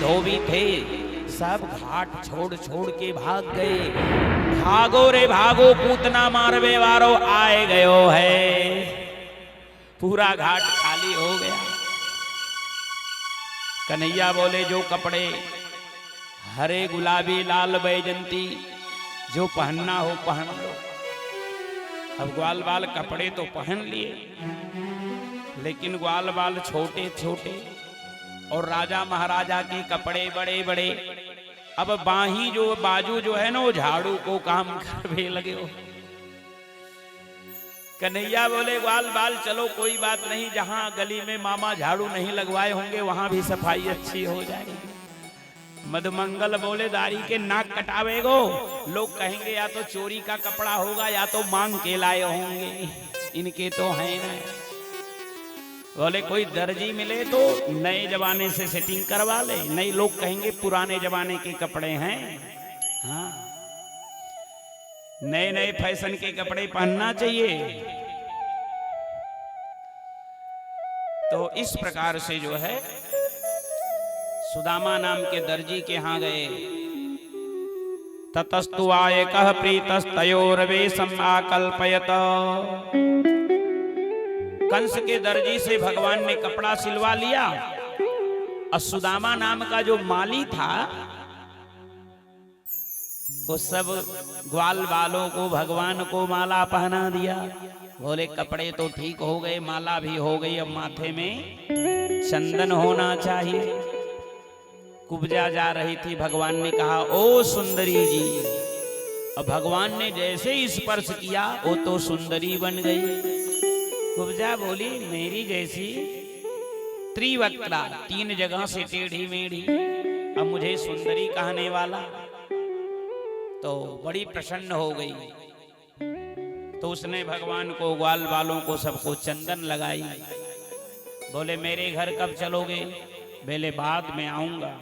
धोबी थे सब घाट छोड़ छोड़ के भाग गए। भागो रे भागो पूतना मारवे वारो आए गयो है। पूरा घाट खाली हो गया। कन्हैया बोले जो कपड़े हरे गुलाबी लाल बैजंती जो पहनना हो पहन लो। अब ग्वाल बाल कपड़े तो पहन लिए, लेकिन ग्वाल बाल छोटे छोटे और राजा महाराजा के कपड़े बड़े बड़े। अब बाही जो बाजू जो है ना वो झाड़ू को काम करने लगे हो। कन्हैया बोले ग्वाल बाल चलो कोई बात नहीं, जहां गली में मामा झाड़ू नहीं लगवाए होंगे वहां भी सफाई अच्छी हो जाएगी। मधुमंगल बोले दाढ़ी के नाक कटावेगो, लोग कहेंगे या तो चोरी का कपड़ा होगा या तो मांग के लाए होंगे, इनके तो है ना। बोले कोई दर्जी मिले तो नए जमाने से सेटिंग करवा ले, नहीं लोग कहेंगे पुराने जमाने के कपड़े हैं। हाँ, नए नए फैशन के कपड़े पहनना चाहिए। तो इस प्रकार से जो है सुदामा नाम के दर्जी के यहां गए। ततस्तु आय कह प्रीतस्तयोर्वेशम आकल्पयत। कंस के दर्जी से भगवान ने कपड़ा सिलवा लिया और सुदामा नाम का जो माली था वो सब ग्वाल बालों को भगवान को माला पहना दिया। बोले कपड़े तो ठीक हो गए, माला भी हो गई, अब माथे में चंदन होना चाहिए। कुब्जा जा रही थी, भगवान ने कहा ओ सुंदरी जी। अब भगवान ने जैसे ही स्पर्श किया वो तो सुंदरी बन गई। कुब्जा बोली मेरी जैसी त्रिवक्त्रा, 3 जगह से टेढ़ी मेढ़ी, अब मुझे सुंदरी कहने वाला। तो बड़ी प्रसन्न हो गई। तो उसने भगवान को ग्वाल बालों को सबको चंदन लगाई। बोले मेरे घर कब चलोगे? बोले बाद में आऊंगा।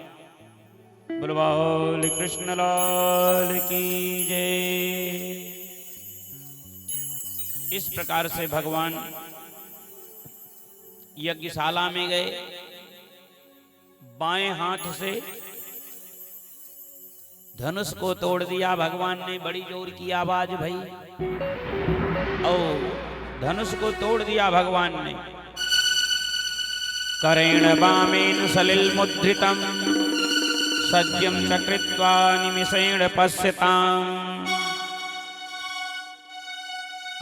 बोल कृष्ण लाल की जय। इस प्रकार से भगवान यज्ञशाला में गए। बाएं हाथ से धनुष को तोड़ दिया भगवान ने, बड़ी जोर की आवाज भई और धनुष को तोड़ दिया भगवान ने। करेण वामेन सलिल मुद्रितम सज्जम चकृत्वा निमिषेण पश्यताम।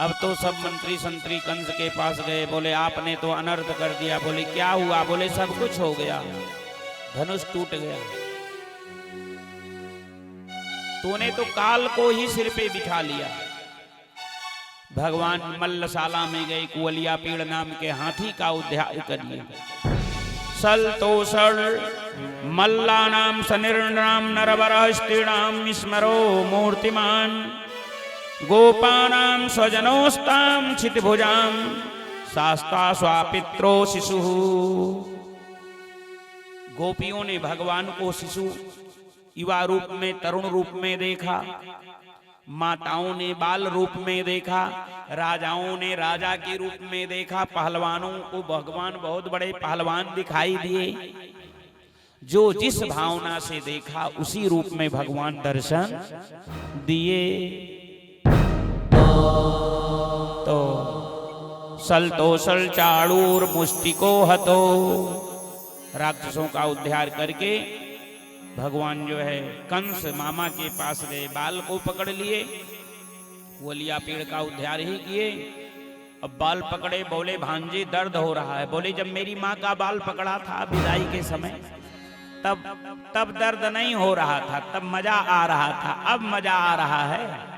अब तो सब मंत्री संतरी कंस के पास गए। बोले आपने तो अनर्थ कर दिया। बोले क्या हुआ? बोले सब कुछ हो गया, धनुष टूट गया। तूने तो काल को ही सिर पे बिठा लिया। भगवान मल्लशाला में गए, कुवलिया पेड़ नाम के हाथी का उद्धार करिए। सल तोषण मल्लानाम सनिर्णाम नरवरः स्त्रीणाम स्मरो मूर्तिमान गोपानाम स्वजनोस्ताम क्षितिभुजाम शास्ता स्वापित्रो शिशु। गोपियों ने भगवान को शिशु युवा रूप में, तरुण रूप में देखा। माताओं ने बाल रूप में देखा। राजाओं ने राजा के रूप में देखा। पहलवानों को भगवान बहुत बड़े पहलवान दिखाई दिए। जो जिस भावना से देखा उसी रूप में भगवान दर्शन दिए। तो सल तो सल चाड़ूर मुष्टिको हतो। राक्षसों का उद्धार करके भगवान जो है कंस मामा के पास गए, बाल को पकड़ लिए, कुवलिया पेड़ का उद्धार ही किए। अब बाल पकड़े, बोले भांजे दर्द हो रहा है। बोले जब मेरी माँ का बाल पकड़ा था विदाई के समय तब दर्द नहीं हो रहा था, तब मजा आ रहा था, अब मजा आ रहा है।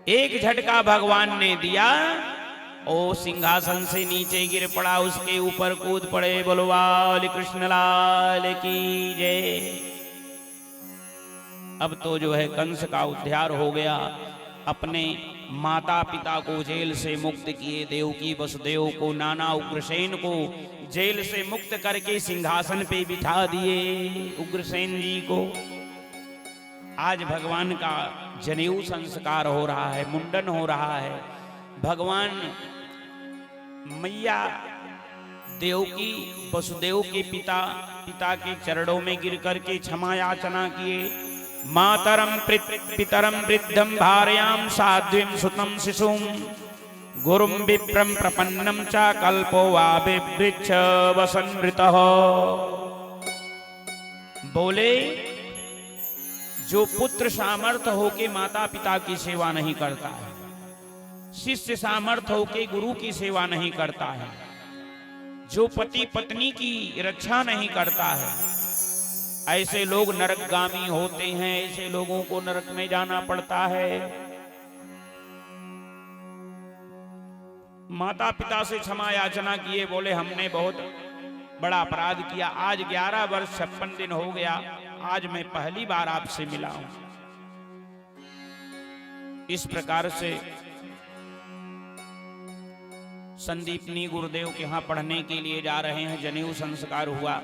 एक झटका भगवान ने दिया, ओ सिंहासन से नीचे गिर पड़ा, उसके ऊपर कूद पड़े। बोलो वाली कृष्ण लाल की जय। अब तो जो है कंस का उद्धार हो गया। अपने माता पिता को जेल से मुक्त किए, देवकी वसुदेव को, नाना उग्रसेन को जेल से मुक्त करके सिंहासन पे बिठा दिए उग्रसेन जी को। आज भगवान का जनेऊ संस्कार हो रहा है, मुंडन हो रहा है। भगवान मैया देवकी वसुदेव के पिता पिता के चरणों में गिर करके क्षमा याचना किए। मातरम पितरम वृद्धम भार्याम साध्वीं सुतम शिशुम गुरुम विप्रम प्रपन्नम च कल्पो वा बिवृच्छ वसन्मृतः। बोले जो पुत्र सामर्थ होके माता पिता की सेवा नहीं करता है, शिष्य सामर्थ होके गुरु की सेवा नहीं करता है, जो पति पत्नी की रक्षा नहीं करता है, ऐसे लोग नरकगामी होते हैं। ऐसे लोगों को नरक में जाना पड़ता है। माता पिता से क्षमा याचना किए। बोले हमने बहुत बड़ा अपराध किया। आज 11 वर्ष 56 दिन हो गया, आज मैं पहली बार आपसे मिला हूं। इस प्रकार से संदीपनी गुरुदेव के यहां पढ़ने के लिए जा रहे हैं। जनेऊ संस्कार हुआ,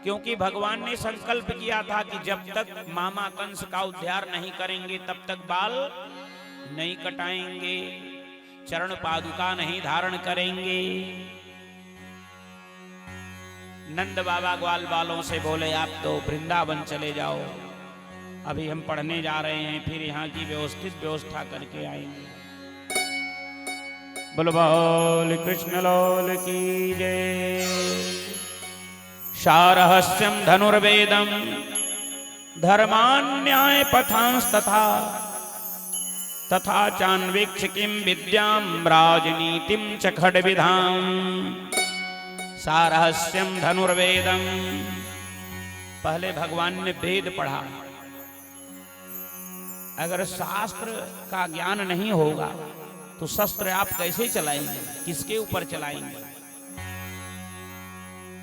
क्योंकि भगवान ने संकल्प किया था कि जब तक मामा कंस का उद्धार नहीं करेंगे तब तक बाल नहीं कटाएंगे, चरण पादुका नहीं धारण करेंगे। नंद बाबा ग्वाल बालों से बोले आप तो वृंदावन चले जाओ, अभी हम पढ़ने जा रहे हैं, फिर यहाँ की व्यवस्थित व्यवस्था करके आएंगे। बोलो बोल कृष्ण लाल की जय। सारहस्यम धनुर्वेदम धर्मान्याय पथांस्तथा तथा चान्वीक्ष किं विद्यां राजनीतिं च खड्विधाम्। सारहस्यम धनुर्वेदम, पहले भगवान ने वेद पढ़ा। अगर शास्त्र का ज्ञान नहीं होगा तो शस्त्र आप कैसे चलाएंगे, किसके ऊपर चलाएंगे।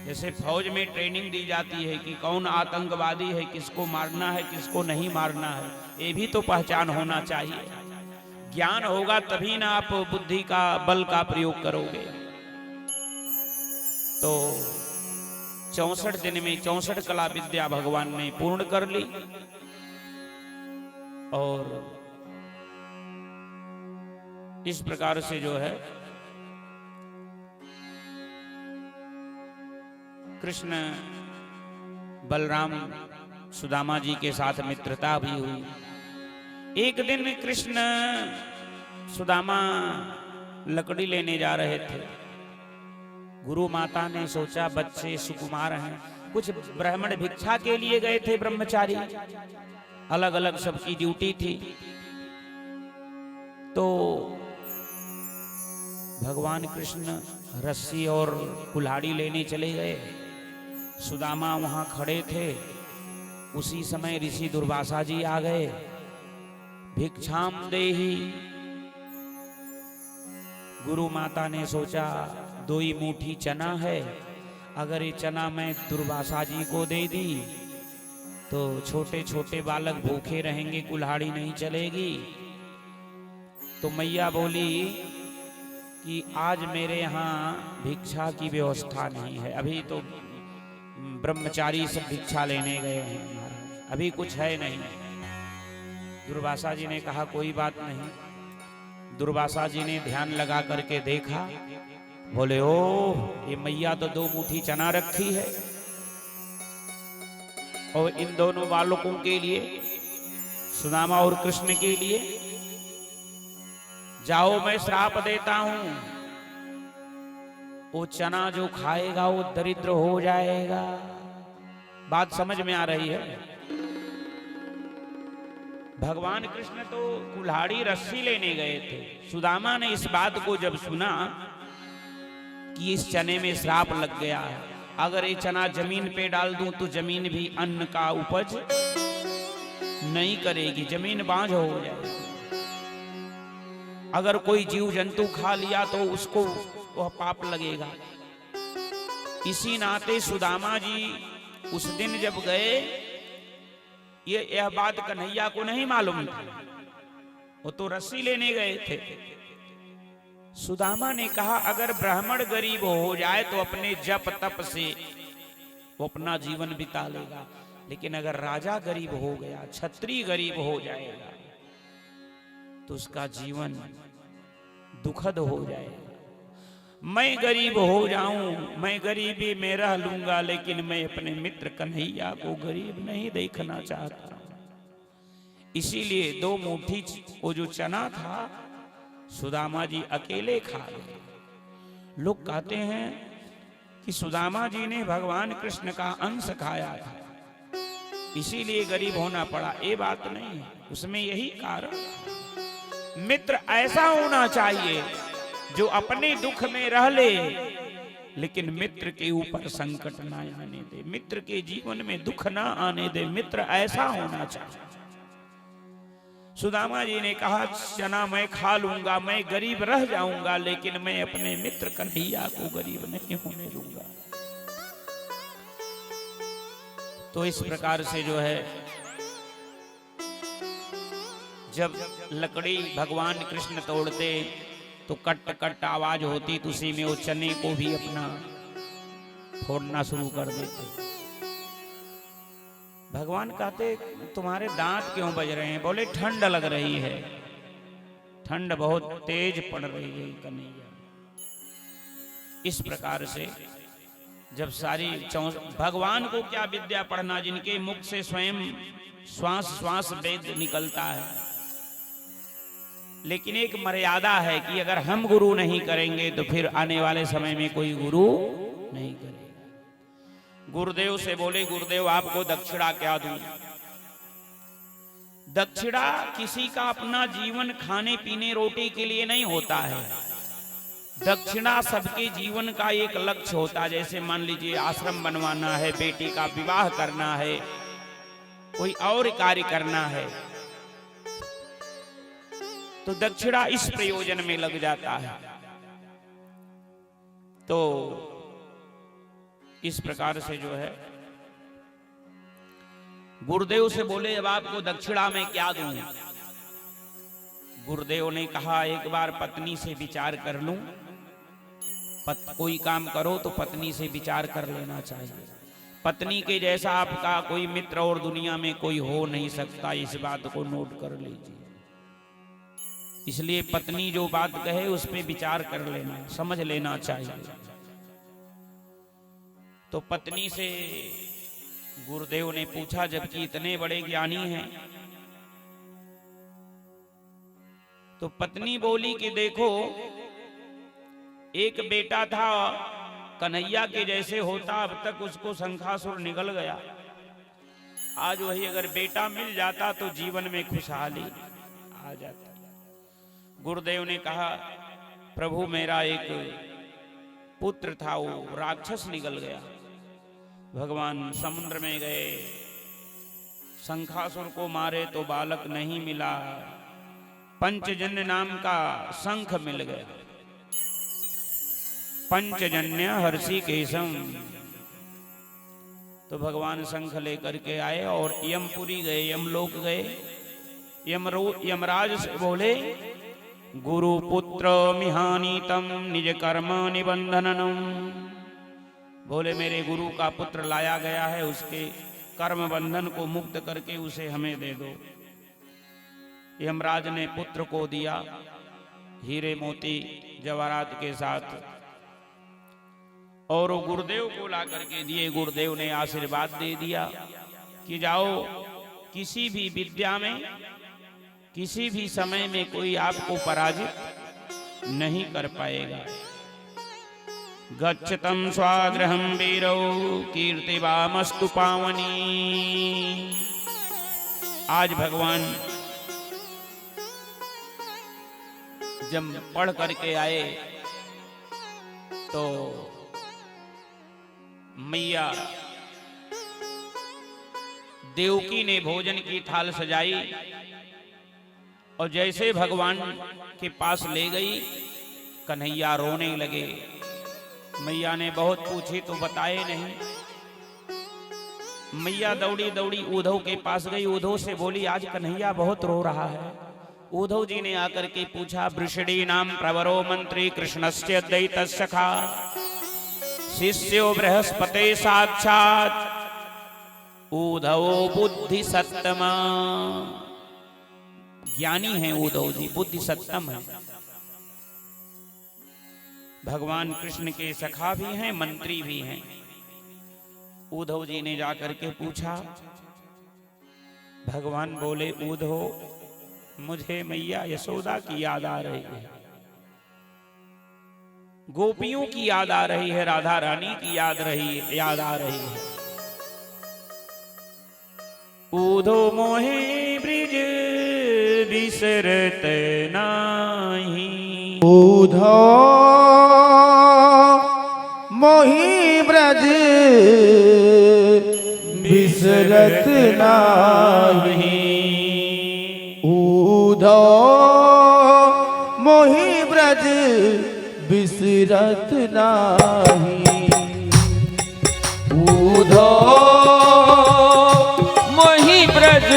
जैसे फौज में ट्रेनिंग दी जाती है कि कौन आतंकवादी है, किसको मारना है, किसको नहीं मारना है, ये भी तो पहचान होना चाहिए। ज्ञान होगा तभी ना आप बुद्धि का बल का प्रयोग करोगे। तो 64 दिन में 64 कला विद्या भगवान ने पूर्ण कर ली। और इस प्रकार से जो है कृष्ण बलराम सुदामा जी के साथ मित्रता भी हुई। एक दिन कृष्ण सुदामा लकड़ी लेने जा रहे थे। गुरु माता ने सोचा बच्चे सुकुमार हैं, कुछ ब्राह्मण भिक्षा के लिए गए थे, ब्रह्मचारी, अलग अलग सबकी ड्यूटी थी। तो भगवान कृष्ण रस्सी और कुल्हाड़ी लेने चले गए। सुदामा वहां खड़े थे। उसी समय ऋषि दुर्वासा जी आ गए। भिक्षाम देहि। गुरु माता ने सोचा 2 ही मुट्ठी चना है, अगर ये चना मैं दुर्वासा जी को दे दी तो छोटे छोटे बालक भूखे रहेंगे, कुल्हाड़ी नहीं चलेगी। तो मैया बोली कि आज मेरे यहाँ भिक्षा की व्यवस्था नहीं है, अभी तो ब्रह्मचारी सब भिक्षा लेने गए हैं, अभी कुछ है नहीं। दुर्वासा जी ने कहा कोई बात नहीं। दुर्वासा जी ने ध्यान लगा करके देखा, बोले ओ ये मैया तो 2 मुट्ठी चना रखी है, और इन दोनों बालकों के लिए, सुदामा और कृष्ण के लिए, जाओ मैं श्राप देता हूं, वो चना जो खाएगा वो दरिद्र हो जाएगा। बात समझ में आ रही है। भगवान कृष्ण तो कुल्हाड़ी रस्सी लेने गए थे। सुदामा ने इस बात को जब सुना कि इस चने में श्राप लग गया है, अगर ये चना जमीन पे डाल दूं तो जमीन भी अन्न का उपज नहीं करेगी, जमीन बांझ हो जाएगी। अगर कोई जीव जंतु खा लिया तो उसको वह पाप लगेगा। इसी नाते सुदामा जी उस दिन जब गए, यह बात कन्हैया को नहीं मालूम था, वो तो रस्सी लेने गए थे। सुदामा ने कहा अगर ब्राह्मण गरीब हो जाए तो अपने जप तप से वो अपना जीवन बिता लेगा, लेकिन अगर राजा गरीब हो गया, क्षत्रिय गरीब हो जाएगा तो उसका जीवन दुखद हो जाएगा। मैं गरीब हो जाऊं, मैं गरीबी में रह लूंगा, लेकिन मैं अपने मित्र कन्हैया को गरीब नहीं देखना चाहता। इसीलिए 2 मुट्ठी वो जो चना था सुदामा जी अकेले खा गए। लोग कहते हैं कि सुदामा जी ने भगवान कृष्ण का अंश खाया था, इसीलिए गरीब होना पड़ा। ये बात नहीं है, उसमें यही कारण। मित्र ऐसा होना चाहिए जो अपने दुख में रह ले, लेकिन मित्र के ऊपर संकट ना आने दे, मित्र के जीवन में दुख ना आने दे। मित्र ऐसा होना चाहिए। सुदामा जी ने कहा चना मैं खा लूंगा, मैं गरीब रह जाऊंगा, लेकिन मैं अपने मित्र कन्हैया को गरीब नहीं होने दूंगा। तो इस प्रकार से जो है, जब लकड़ी भगवान कृष्ण तोड़ते तो कट कट आवाज होती, तो उसी में वो चने को भी अपना फोड़ना शुरू कर देते। भगवान कहते तुम्हारे दांत क्यों बज रहे हैं? बोले ठंड लग रही है, ठंड बहुत तेज पड़ रही है कन्हैया। इस प्रकार से जब सारी भगवान को क्या विद्या पढ़ना, जिनके मुख से स्वयं श्वास श्वास वेद निकलता है। लेकिन एक मर्यादा है कि अगर हम गुरु नहीं करेंगे तो फिर आने वाले समय में कोई गुरु नहीं करेगा। गुरुदेव से बोले गुरुदेव आपको दक्षिणा क्या दूं? दक्षिणा किसी का अपना जीवन खाने पीने रोटी के लिए नहीं होता है। दक्षिणा सबके जीवन का एक लक्ष्य होता है। जैसे मान लीजिए आश्रम बनवाना है, बेटी का विवाह करना है, कोई और कार्य करना है, तो दक्षिणा इस प्रयोजन में लग जाता है। तो इस प्रकार से जो है गुरुदेव से बोले अब आपको दक्षिणा में क्या दूं? गुरुदेव ने कहा एक बार पत्नी से विचार कर लूं। कोई काम करो तो पत्नी से विचार कर लेना चाहिए। पत्नी के जैसा आपका कोई मित्र और दुनिया में कोई हो नहीं सकता, इस बात को नोट कर लीजिए। इसलिए पत्नी जो बात कहे उस पर विचार कर लेना, समझ लेना चाहिए। तो पत्नी से गुरुदेव ने पूछा, जबकि इतने बड़े ज्ञानी हैं, तो पत्नी बोली कि देखो एक बेटा था कन्हैया के जैसे होता, अब तक उसको शंखासुर निगल गया। आज वही अगर बेटा मिल जाता तो जीवन में खुशहाली आ जाता। गुरुदेव ने कहा प्रभु मेरा एक पुत्र था, वो राक्षस निकल गया। भगवान समुद्र में गए, शंखासुर को मारे तो बालक नहीं मिला, पंचजन्य नाम का शंख मिल गया। पंचजन्य हर्षि केशम। तो भगवान शंख लेकर के आए और यमपुरी गए, यमलोक गए। यमराज से बोले गुरु पुत्र मिहानीतम निज कर्म निबंधनम। बोले मेरे गुरु का पुत्र लाया गया है, उसके कर्म बंधन को मुक्त करके उसे हमें दे दो। यमराज ने पुत्र को दिया, हीरे मोती जवाहरात के साथ, और गुरुदेव को ला करके दिए। गुरुदेव ने आशीर्वाद दे दिया कि जाओ, किसी भी विद्या में किसी भी समय में कोई आपको पराजित नहीं कर पाएगा। गच्छतं स्वागृहं वीरौ कीर्तिवामस्तु पावनी। आज भगवान जब पढ़ करके आए तो मैया देवकी ने भोजन की थाल सजाई और जैसे भगवान के पास ले गई, कन्हैया रोने लगे। मैया ने बहुत पूछी तो बताए नहीं। मैया दौड़ी दौड़ी उद्धव के पास गई, उद्धव से बोली आज कन्हैया बहुत रो रहा है। उद्धव जी ने आकर के पूछा, वृषणी नाम प्रवरो मंत्री कृष्णस्य दैत सखा शिष्यो बृहस्पते साक्षात उद्धवो बुद्धि सत्तमा। ज्ञानी है उद्धव जी, बुद्धि सत्तम है। भगवान कृष्ण के सखा भी हैं, मंत्री भी हैं। उद्धव जी ने जाकर के पूछा। भगवान बोले, उद्धव मुझे मैया यशोदा की याद आ रही है, गोपियों की याद आ रही है, राधा रानी की याद आ रही है। उद्धव मोहे ब्रिज बिसरत नाही, उद्धव मोहि ब्रज बिसरत नाही, उद्धव मोहि ब्रज बिसरत नाही, उद्धव मोहि ब्रज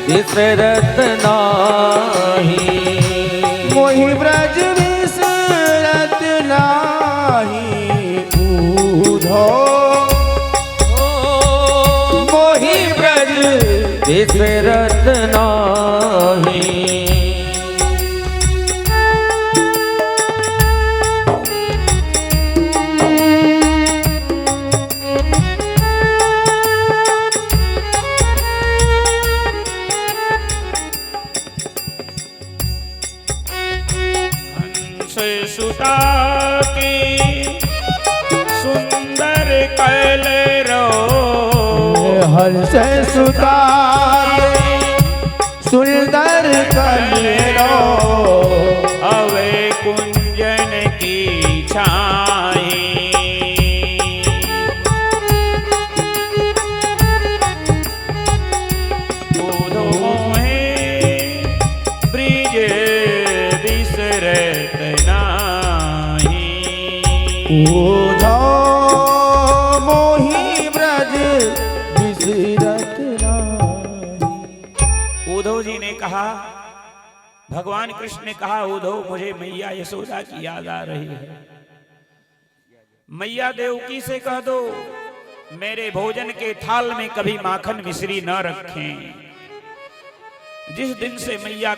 बिसरत नाही, मोहि ब्रज बिसरत नाही, उद्धव मोहि ब्रज बिसरत नाही। सुता की सुंदर कलरो, हर्ष सुता सुंदर कलरो, अवे कुंजन की छाई, उद्धव मोहे ब्रिज बिसरत नाही, उद्धव मोहि ब्रज बिसरत नाही। उद्धव जी ने कहा, भगवान कृष्ण ने कहा, उद्धव मुझे मैया यशोदा की याद आ रही है, मैया देवकी से कह दो मेरे भोजन के थाल में कभी माखन मिश्री न रखें। जिस दिन से मैया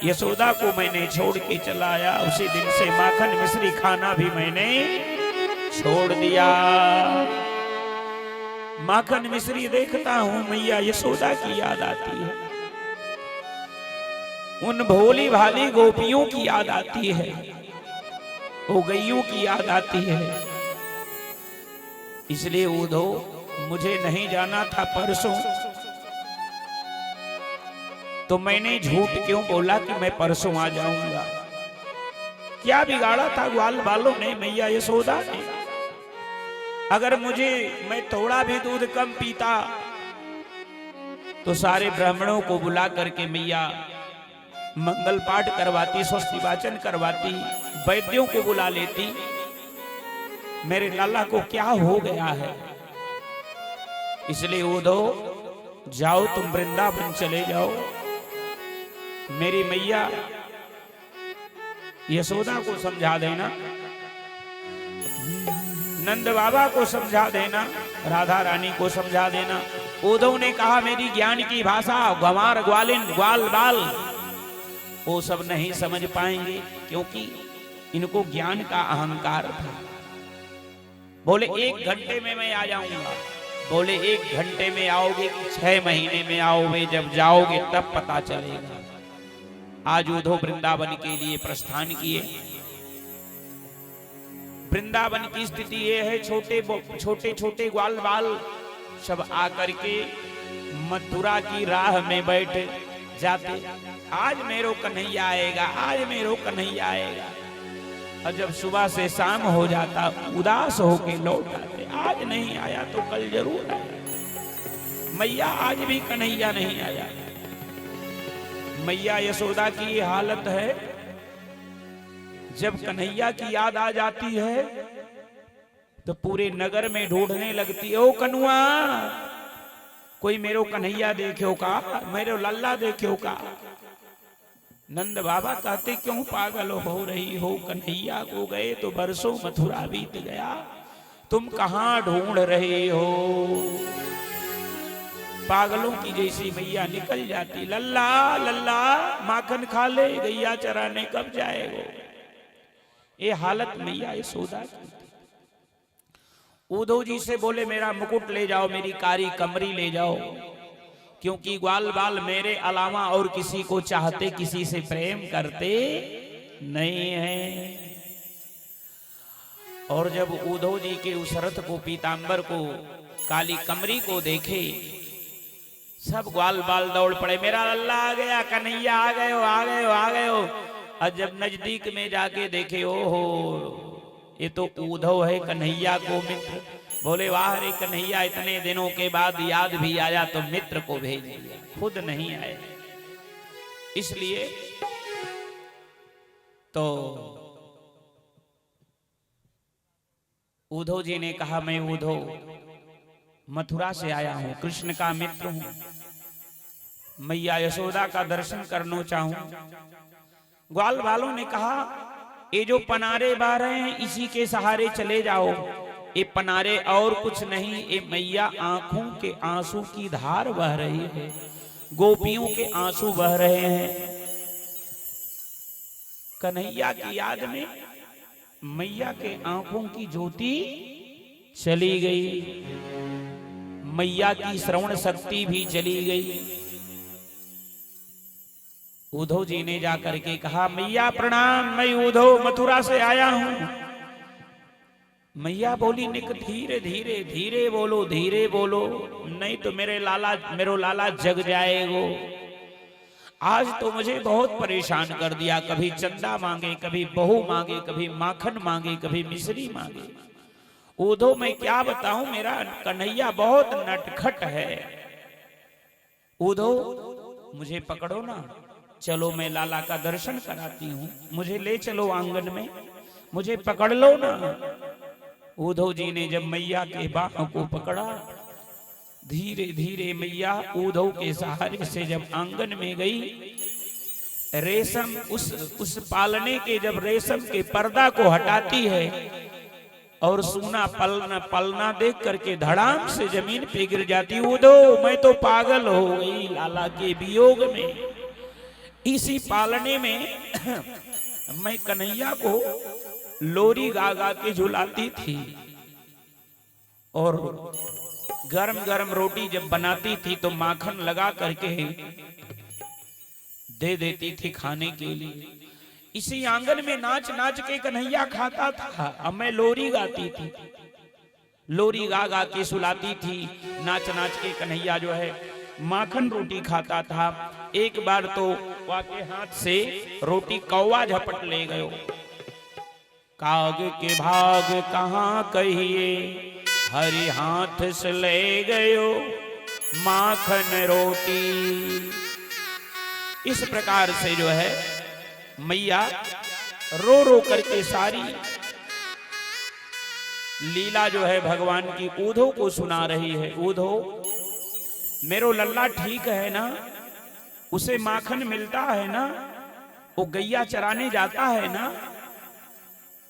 यशोदा को मैंने छोड़ के चला आया, उसी दिन से माखन मिश्री खाना भी मैंने छोड़ दिया। माखन मिश्री देखता हूं मैया यशोदा की याद आती है, उन भोली भाली गोपियों की याद आती है, वो गैयों की याद आती है। इसलिए उद्धव मुझे नहीं जाना था परसों, तो मैंने झूठ क्यों बोला कि मैं परसों आ जाऊंगा। क्या बिगाड़ा था ग्वाल बालों ने, मैया यशोदा ने। अगर मैं थोड़ा भी दूध कम पीता तो सारे ब्राह्मणों को बुला करके मैया मंगल पाठ करवाती, स्वस्ति वाचन करवाती, वैद्यों को बुला लेती। मेरे लाला को क्या हो गया है। इसलिए उद्धव जाओ, तुम वृंदावन चले जाओ, मेरी मैया यशोदा को समझा देना, नंद बाबा को समझा देना, राधा रानी को समझा देना। उद्धव ने कहा मेरी ज्ञान की भाषा गंवार ग्वालिन ग्वाल बाल वो सब नहीं समझ पाएंगे, क्योंकि इनको ज्ञान का अहंकार था। बोले 1 घंटे में मैं आ जाऊंगा। बोले 1 घंटे में आओगे कि 6 महीने में आओगे, जब जाओगे तब पता चलेगा। आज उद्धव वृंदावन के लिए प्रस्थान किए। वृंदावन की स्थिति ये है, छोटे छोटे ग्वाल बाल सब आकर के मथुरा की राह में बैठ जाते, आज मेरो कन्हैया आएगा, आज मेरो कन्हैया आएगा। और जब सुबह से शाम हो जाता उदास होके लौट आते, आज नहीं आया तो कल जरूर आएगा। मैया आज भी कन्हैया नहीं आया। मैया यशोदा की ये हालत है, जब कन्हैया की याद आ जाती है तो पूरे नगर में ढूंढने लगती है, ओ कनुआ कोई मेरो कन्हैया देखो का, मेरो लल्ला देखो का। नंद बाबा कहते क्यों पागल हो रही हो, कन्हैया को गए तो बरसों मथुरा बीत गया, तुम कहां ढूंढ रहे हो। पागलों की जैसी मैया निकल जाती, लल्ला लल्ला माखन खा ले, गैया चराने कब जाएगो। ये हालत मैया यशोदा की थी। उद्धव जी से बोले मेरा मुकुट ले जाओ, मेरी कारी कमरी ले जाओ, क्योंकि ग्वाल बाल मेरे अलावा और किसी को चाहते, किसी से प्रेम करते नहीं है। और जब उद्धव जी के उस रथ को, पीतांबर को, काली कमरी को देखे, सब ग्वाल बाल दौड़ पड़े, मेरा लल्ला आ गया, कन्हैया आ गए हो, आ गए हो, आ गए हो। और जब नजदीक में जाके देखे, ओहो ये तो उद्धव है, कन्हैया को मित्र। बोले वाह रे कन्हैया, इतने दिनों के बाद याद भी आया तो मित्र को भेज दिया, खुद नहीं आए। इसलिए तो उद्धव जी ने कहा मैं उद्धव मथुरा से आया हूं, कृष्ण का मित्र हूं, मैया यशोदा का दर्शन करना चाहूं। ग्वाल वालों ने कहा ये जो पनारे बह रहे हैं इसी के सहारे चले जाओ, ये पनारे और कुछ नहीं, ये मैया आंखों के आंसू की धार बह रही है, गोपियों के आंसू बह रहे हैं। कन्हैया की याद में मैया के आंखों की ज्योति चली गई, मैया की श्रवण शक्ति भी चली गई। उद्धव जी ने जाकर के कहा मैया प्रणाम, मैं उद्धव मथुरा से आया हूं। मैया बोली निक धीरे धीरे, धीरे बोलो, धीरे बोलो, नहीं तो मेरो लाला जग जाएगो। आज तो मुझे बहुत परेशान कर दिया, कभी चंदा मांगे, कभी बहू मांगे, कभी माखन मांगे, कभी मिश्री मांगे। उद्धव मैं क्या बताऊं, मेरा कन्हैया बहुत नटखट है। उद्धव मुझे पकड़ो ना, चलो मैं लाला का दर्शन कराती हूं, मुझे ले चलो आंगन में, मुझे पकड़ लो ना। उद्धव जी ने जब मैया के बाहों को पकड़ा, धीरे धीरे मैया उद्धव के सहारे से जब आंगन में गई, रेशम उस पालने के जब रेशम के पर्दा को हटाती है और सूना पलना देख करके धड़ाम से जमीन पे गिर जाती। उद्धव मैं तो पागल हो गई लाला के वियोग में। इसी पालने में मैं कन्हैया को लोरी गा गा के झुलाती थी और गरम गरम रोटी जब बनाती थी तो माखन लगा करके दे देती थी खाने के लिए। इसी आंगन में नाच नाच के कन्हैया खाता था, अब मैं लोरी गाती थी, लोरी गा गा के सुलाती थी, नाच नाच के कन्हैया जो है माखन रोटी खाता था। एक बार तो वाके हाथ से रोटी कौवा झपट ले गयो, काग के भाग कहाँ कहिए, हरि हाथ से ले गयो माखन रोटी। इस प्रकार से जो है मैया रो रो करके सारी लीला जो है भगवान की उद्धव को सुना रही है। उद्धव मेरो लल्ला ठीक है ना, उसे माखन मिलता है ना, वो गैया चराने जाता है ना,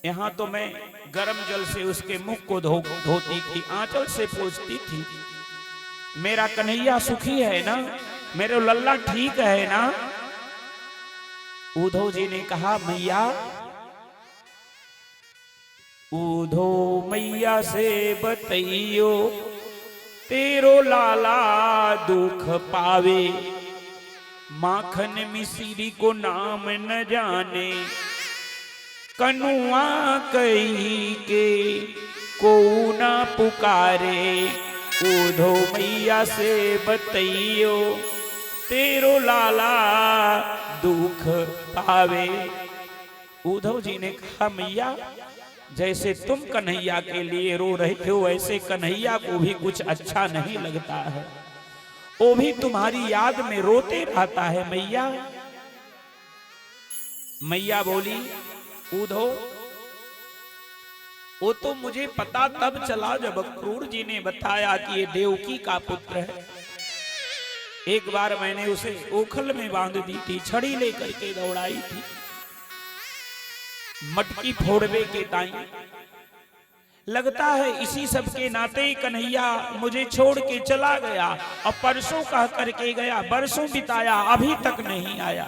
यहाँ तो मैं गरम जल से उसके मुख को धोती थी, आंचल से पोंछती थी। मेरा कन्हैया सुखी है ना, मेरा लल्ला ठीक है ना। उद्धव जी ने कहा मैया, उद्धव मैया से बतइयो तेरो लाला दुख पावे, माखन मिश्री को नाम न जाने, कनुआ कही के को ना पुकारे। उद्धव मैया से बतइयो तेरो लाला दुख पावे। उद्धव जी ने कहा मैया, जैसे तुम कन्हैया के लिए रो रहे हो वैसे कन्हैया को भी कुछ अच्छा नहीं लगता है, वो भी तुम्हारी याद में रोते रहता है मैया। मैया बोली उद्धव वो तो मुझे पता तब चला जब क्रूर जी ने बताया कि ये देवकी का पुत्र है। एक बार मैंने उसे ओखल में बांध दी थी, छड़ी लेकर के दौड़ाई थी, मटकी फोड़वे के ताई। लगता है इसी सब के नाते कन्हैया मुझे छोड़ के चला गया, और परसों कह करके गया, बरसों बिताया, अभी तक नहीं आया।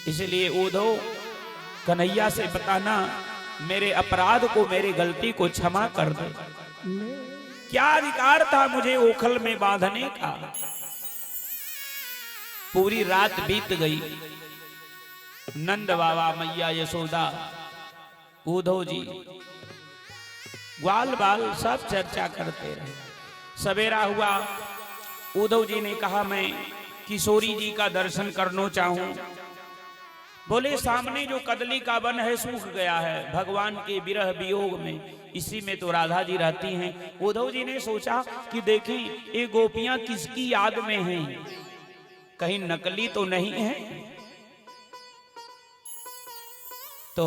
इसलिए उद्धव कन्हैया से बताना मेरे अपराध को, मेरे गलती को क्षमा कर दे। क्या अधिकार था मुझे ओखल में बांधने का। पूरी रात बीत गई। नंद बाबा, मैया यशोदा, उद्धव जी, ग्वाल बाल सब चर्चा करते रहे। सवेरा हुआ, उद्धव जी ने कहा मैं किशोरी जी का दर्शन करना चाहूं। बोले सामने जो कदली का वन है सूख गया है, भगवान के विरह वियोग में, इसी में तो राधा जी रहती हैं। उद्धव जी ने सोचा कि देखें ये गोपियां किसकी याद में हैं, कहीं नकली तो नहीं है। तो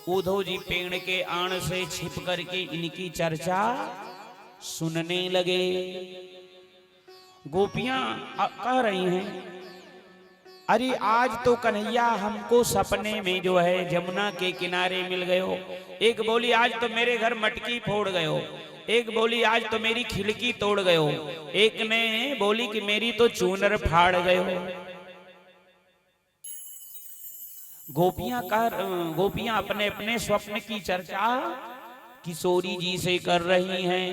उद्धव जी पेड़ के आड़ से छिप करके इनकी चर्चा सुनने लगे। गोपियां कह रही हैं, अरे आज तो कन्हैया हमको सपने में जो है जमुना के किनारे मिल गए हो। एक बोली आज तो मेरे घर मटकी फोड़ गए हो, एक बोली आज तो मेरी खिड़की तोड़ गए हो, एक ने बोली कि मेरी तो चूनर फाड़ गए हो। गोपियां अपने अपने स्वप्न की चर्चा किशोरी जी से कर रही हैं।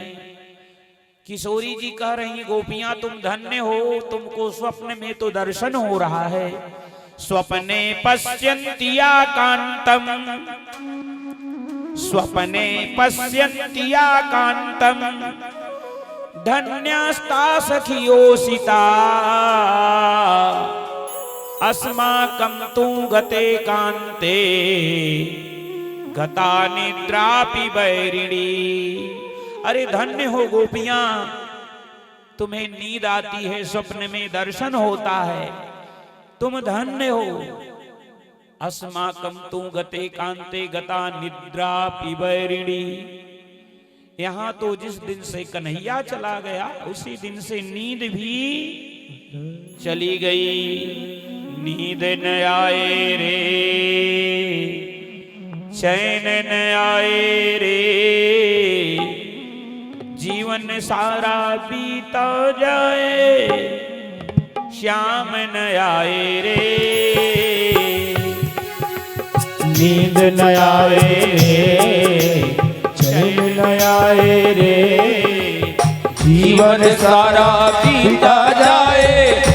किशोरी जी कह रही, गोपियां तुम धन्य हो, तुमको स्वप्न में तो दर्शन हो रहा है। स्वप्ने पश्यन्त्या कांतम, स्वप्ने पश्यन्त्या कांतम, धन्यस्ता सखियोषिता, अस्माकं तु गते कांते गता निद्रापि बैरिणी। अरे धन्य हो गोपियां, तुम्हें नींद आती है, स्वप्न में दर्शन होता है, तुम धन्य हो। अस्माकं तु गते कांते गता निद्रापि बैरिणी। यहां तो जिस दिन से कन्हैया चला गया उसी दिन से नींद भी चली गई। नींद न आए रे, चैन न आए रे, जीवन सारा बीता जाए, श्याम न आए रे। नींद न आए रे, चैन न आए रे, जीवन सारा बीता जाए,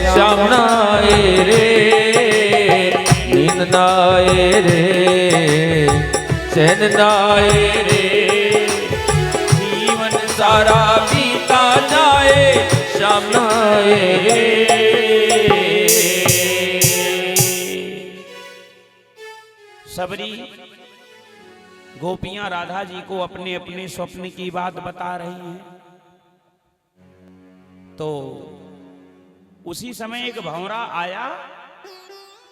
श्याम न आए रे। नींद न आए रे, चैन न आए रे, जीवन सारा बीता जाए, श्याम न आए रे। सबरी गोपियां राधा जी को अपने अपने स्वप्न की बात बता रही हैं। तो उसी समय एक भंवरा आया,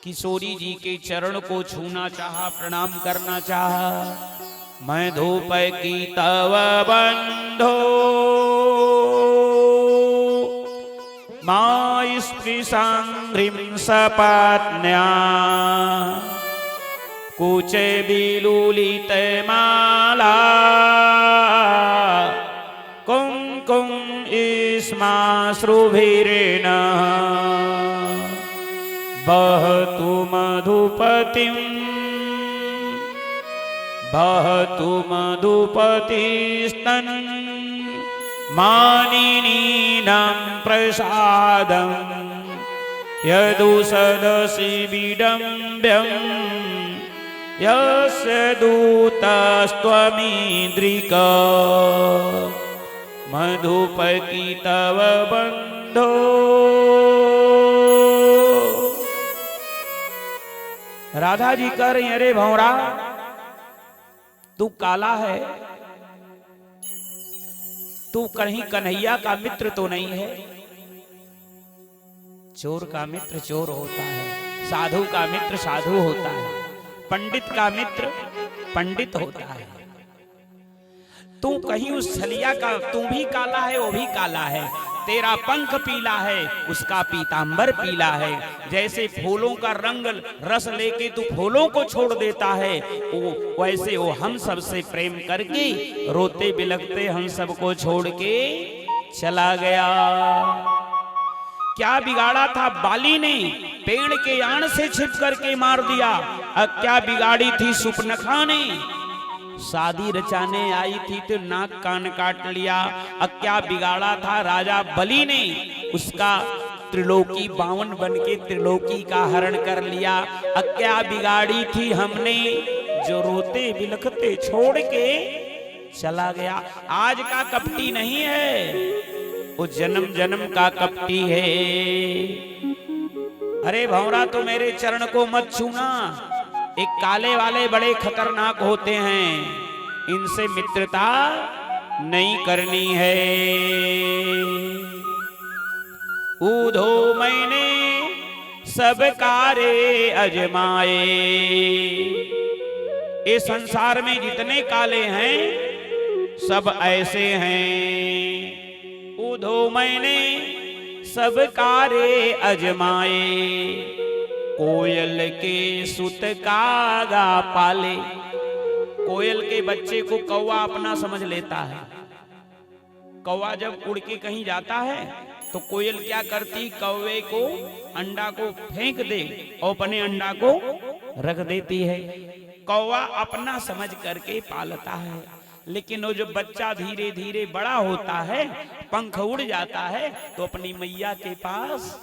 किशोरी जी के चरण को छूना चाहा, प्रणाम करना चाहा। मैं धूप की तव बंधो मां स्पृशांघ्रिं सपत्न्या, कुचे विलुलित माला, कुंकुम इस्माश्रुभिरेण, बहतु मधुपतिं, बहतु मधुपतिस्तन, मानिनीनां प्रसादं, यदुसदसि विडम्ब्यं, यस्य दूतस्त्वमीद्रिक, मधुपकी तव बंधो। राधा जी कह रही, अरे भंवरा तू काला है, तू कहीं कन्हैया का मित्र तो नहीं है। चोर का मित्र चोर होता है, साधु का मित्र साधु होता है, पंडित का मित्र पंडित होता है। तू कहीं उस छलिया का, तू भी काला है वो भी काला है, तेरा पंख पीला है उसका पीतांबर पीला है। जैसे फूलों का रंग रस लेके तू फूलों को छोड़ देता है, वैसे वो हम सब से प्रेम करके रोते बिलखते हम सबको छोड़ के चला गया। क्या बिगाड़ा था बाली ने, पेड़ के आड़ से छिप करके मार दिया। क्या बिगाड़ी थी सुपनखा ने, शादी रचाने आई थी तो नाक कान काट लिया। क्या बिगाड़ा था राजा बलि ने, उसका त्रिलोकी 52 बन के त्रिलोकी का हरण कर लिया। क्या बिगाड़ी थी हमने, जो रोते बिलखते छोड़ के चला गया। आज का कपटी नहीं है, वो जन्म जन्म का कपटी है। अरे भंवरा तो मेरे चरण को मत छूना, एक काले वाले बड़े खतरनाक होते हैं, इनसे मित्रता नहीं करनी है। ऊधो मैंने सब कारे अजमाए, इस संसार में जितने काले हैं सब ऐसे हैं। ऊधो मैंने सब कारे अजमाए, कोयल के सुत कागा पाले। कोयल के बच्चे को कौवा अपना समझ लेता है। कौवा जब उड़ के कहीं जाता है तो कोयल क्या करती, कौवे को अंडा को फेंक दे और अपने अंडा को रख देती है। कौवा अपना समझ करके पालता है, लेकिन वो जो बच्चा धीरे धीरे बड़ा होता है, पंख उड़ जाता है, तो अपनी मैया के पास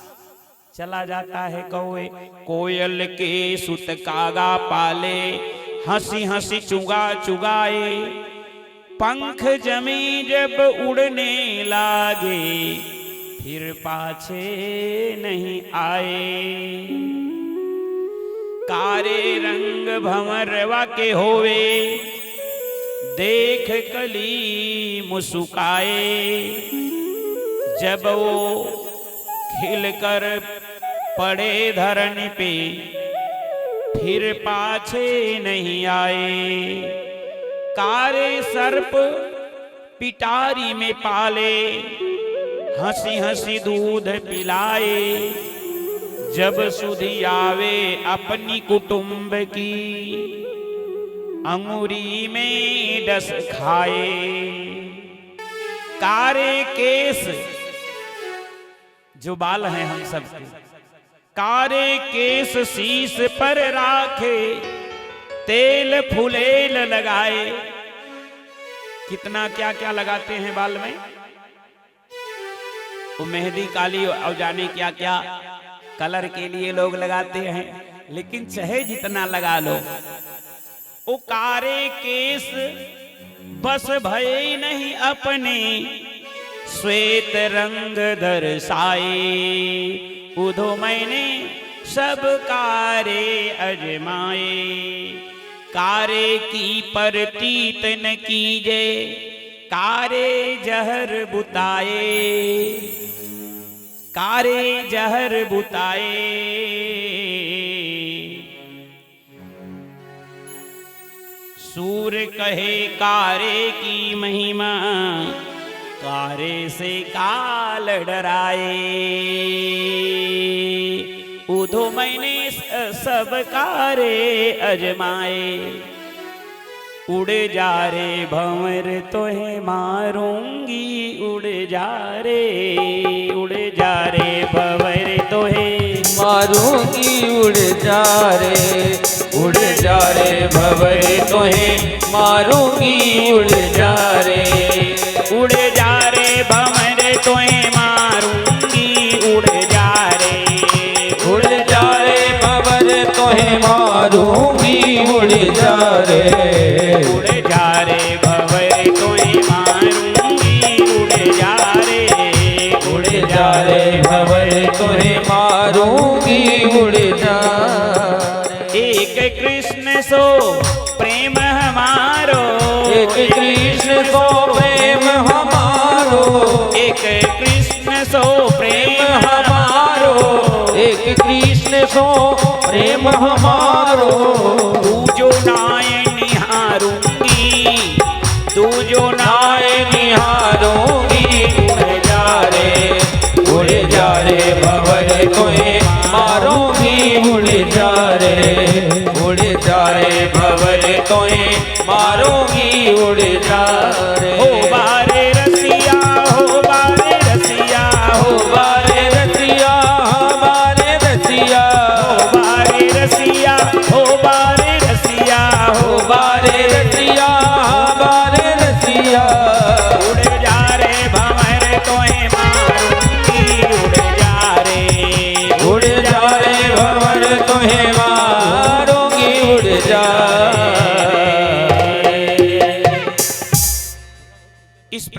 चला जाता है। कौवे कोयल के सुत कागा पाले, हंसी हंसी चुगा चुगाए। पंख जमी जब उड़ने लागे, फिर पाछे नहीं आए। कारे रंग भंवरवा के होवे, देख कली मुस्काए। जब वो खिलकर पड़े धरनी पे, फिर पाछे नहीं आए। कारे सर्प पिटारी में पाले, हंसी हंसी दूध पिलाए। जब सुधी आवे अपनी कुटुंब की, अंगुरी में डस खाए। कारे केस, जो बाल हैं हम सबके, कारे केस शीश पर राखे, तेल फुलेल लगाए। कितना क्या क्या लगाते हैं बाल में, वो मेहंदी काली और जाने क्या क्या कलर के लिए लोग लगाते हैं, लेकिन चाहे जितना लगा लो, वो कारे केस बस भये नहीं अपने, श्वेत रंग दर्शाए। उधो मैंने सब कारे अजमाए, कारे की परतीत न कीजे, कारे जहर बुताए, कारे जहर बुताए। सूर कहे कारे की महिमा, कारे से काल डराए। उधो मैंने सब कारे अजमाए, उड़ जा रे भंवर तोहे मारूंगी, उड़ जा रे, उड़ जा रे भंवर तोहे मारूंगी। उड़ जा रे, उड़ जा रे भंवर तोहे मारूंगी। उड़ जा रे, उड़ जा रे भंवर तोहे मारूंगी। उड़ जा रे, उड़ जा रे भंवर तोहे मारूंगी। उड़ जा रे, उड़ जा रे भंवर तोहे मारूंगी। उड़ जा रे, उड़ जा रे भंवर तोहे मारूंगी। उड़ जा रे। एक कृष्ण सो प्रेम हमारो, एक कृष्ण सो प्रेम हमारो। एक कृष्ण सो प्रेम हमारो, एक कृष्ण सो प्रेम हमारो। तू जो नाय निहारूंगी, तू जो नाय निहारूंगी। उड़ जा रे, उड़ जा रे भंवर तोहे मारूंगी। उड़ जा रे, उड़ जा रे भंवर तोहे मारूंगी। उड़ जा रे। हो बारे रसिया, हो बारे रसिया, हो बारे रसिया, हमारे रसिया। बारे रसिया, हो बारे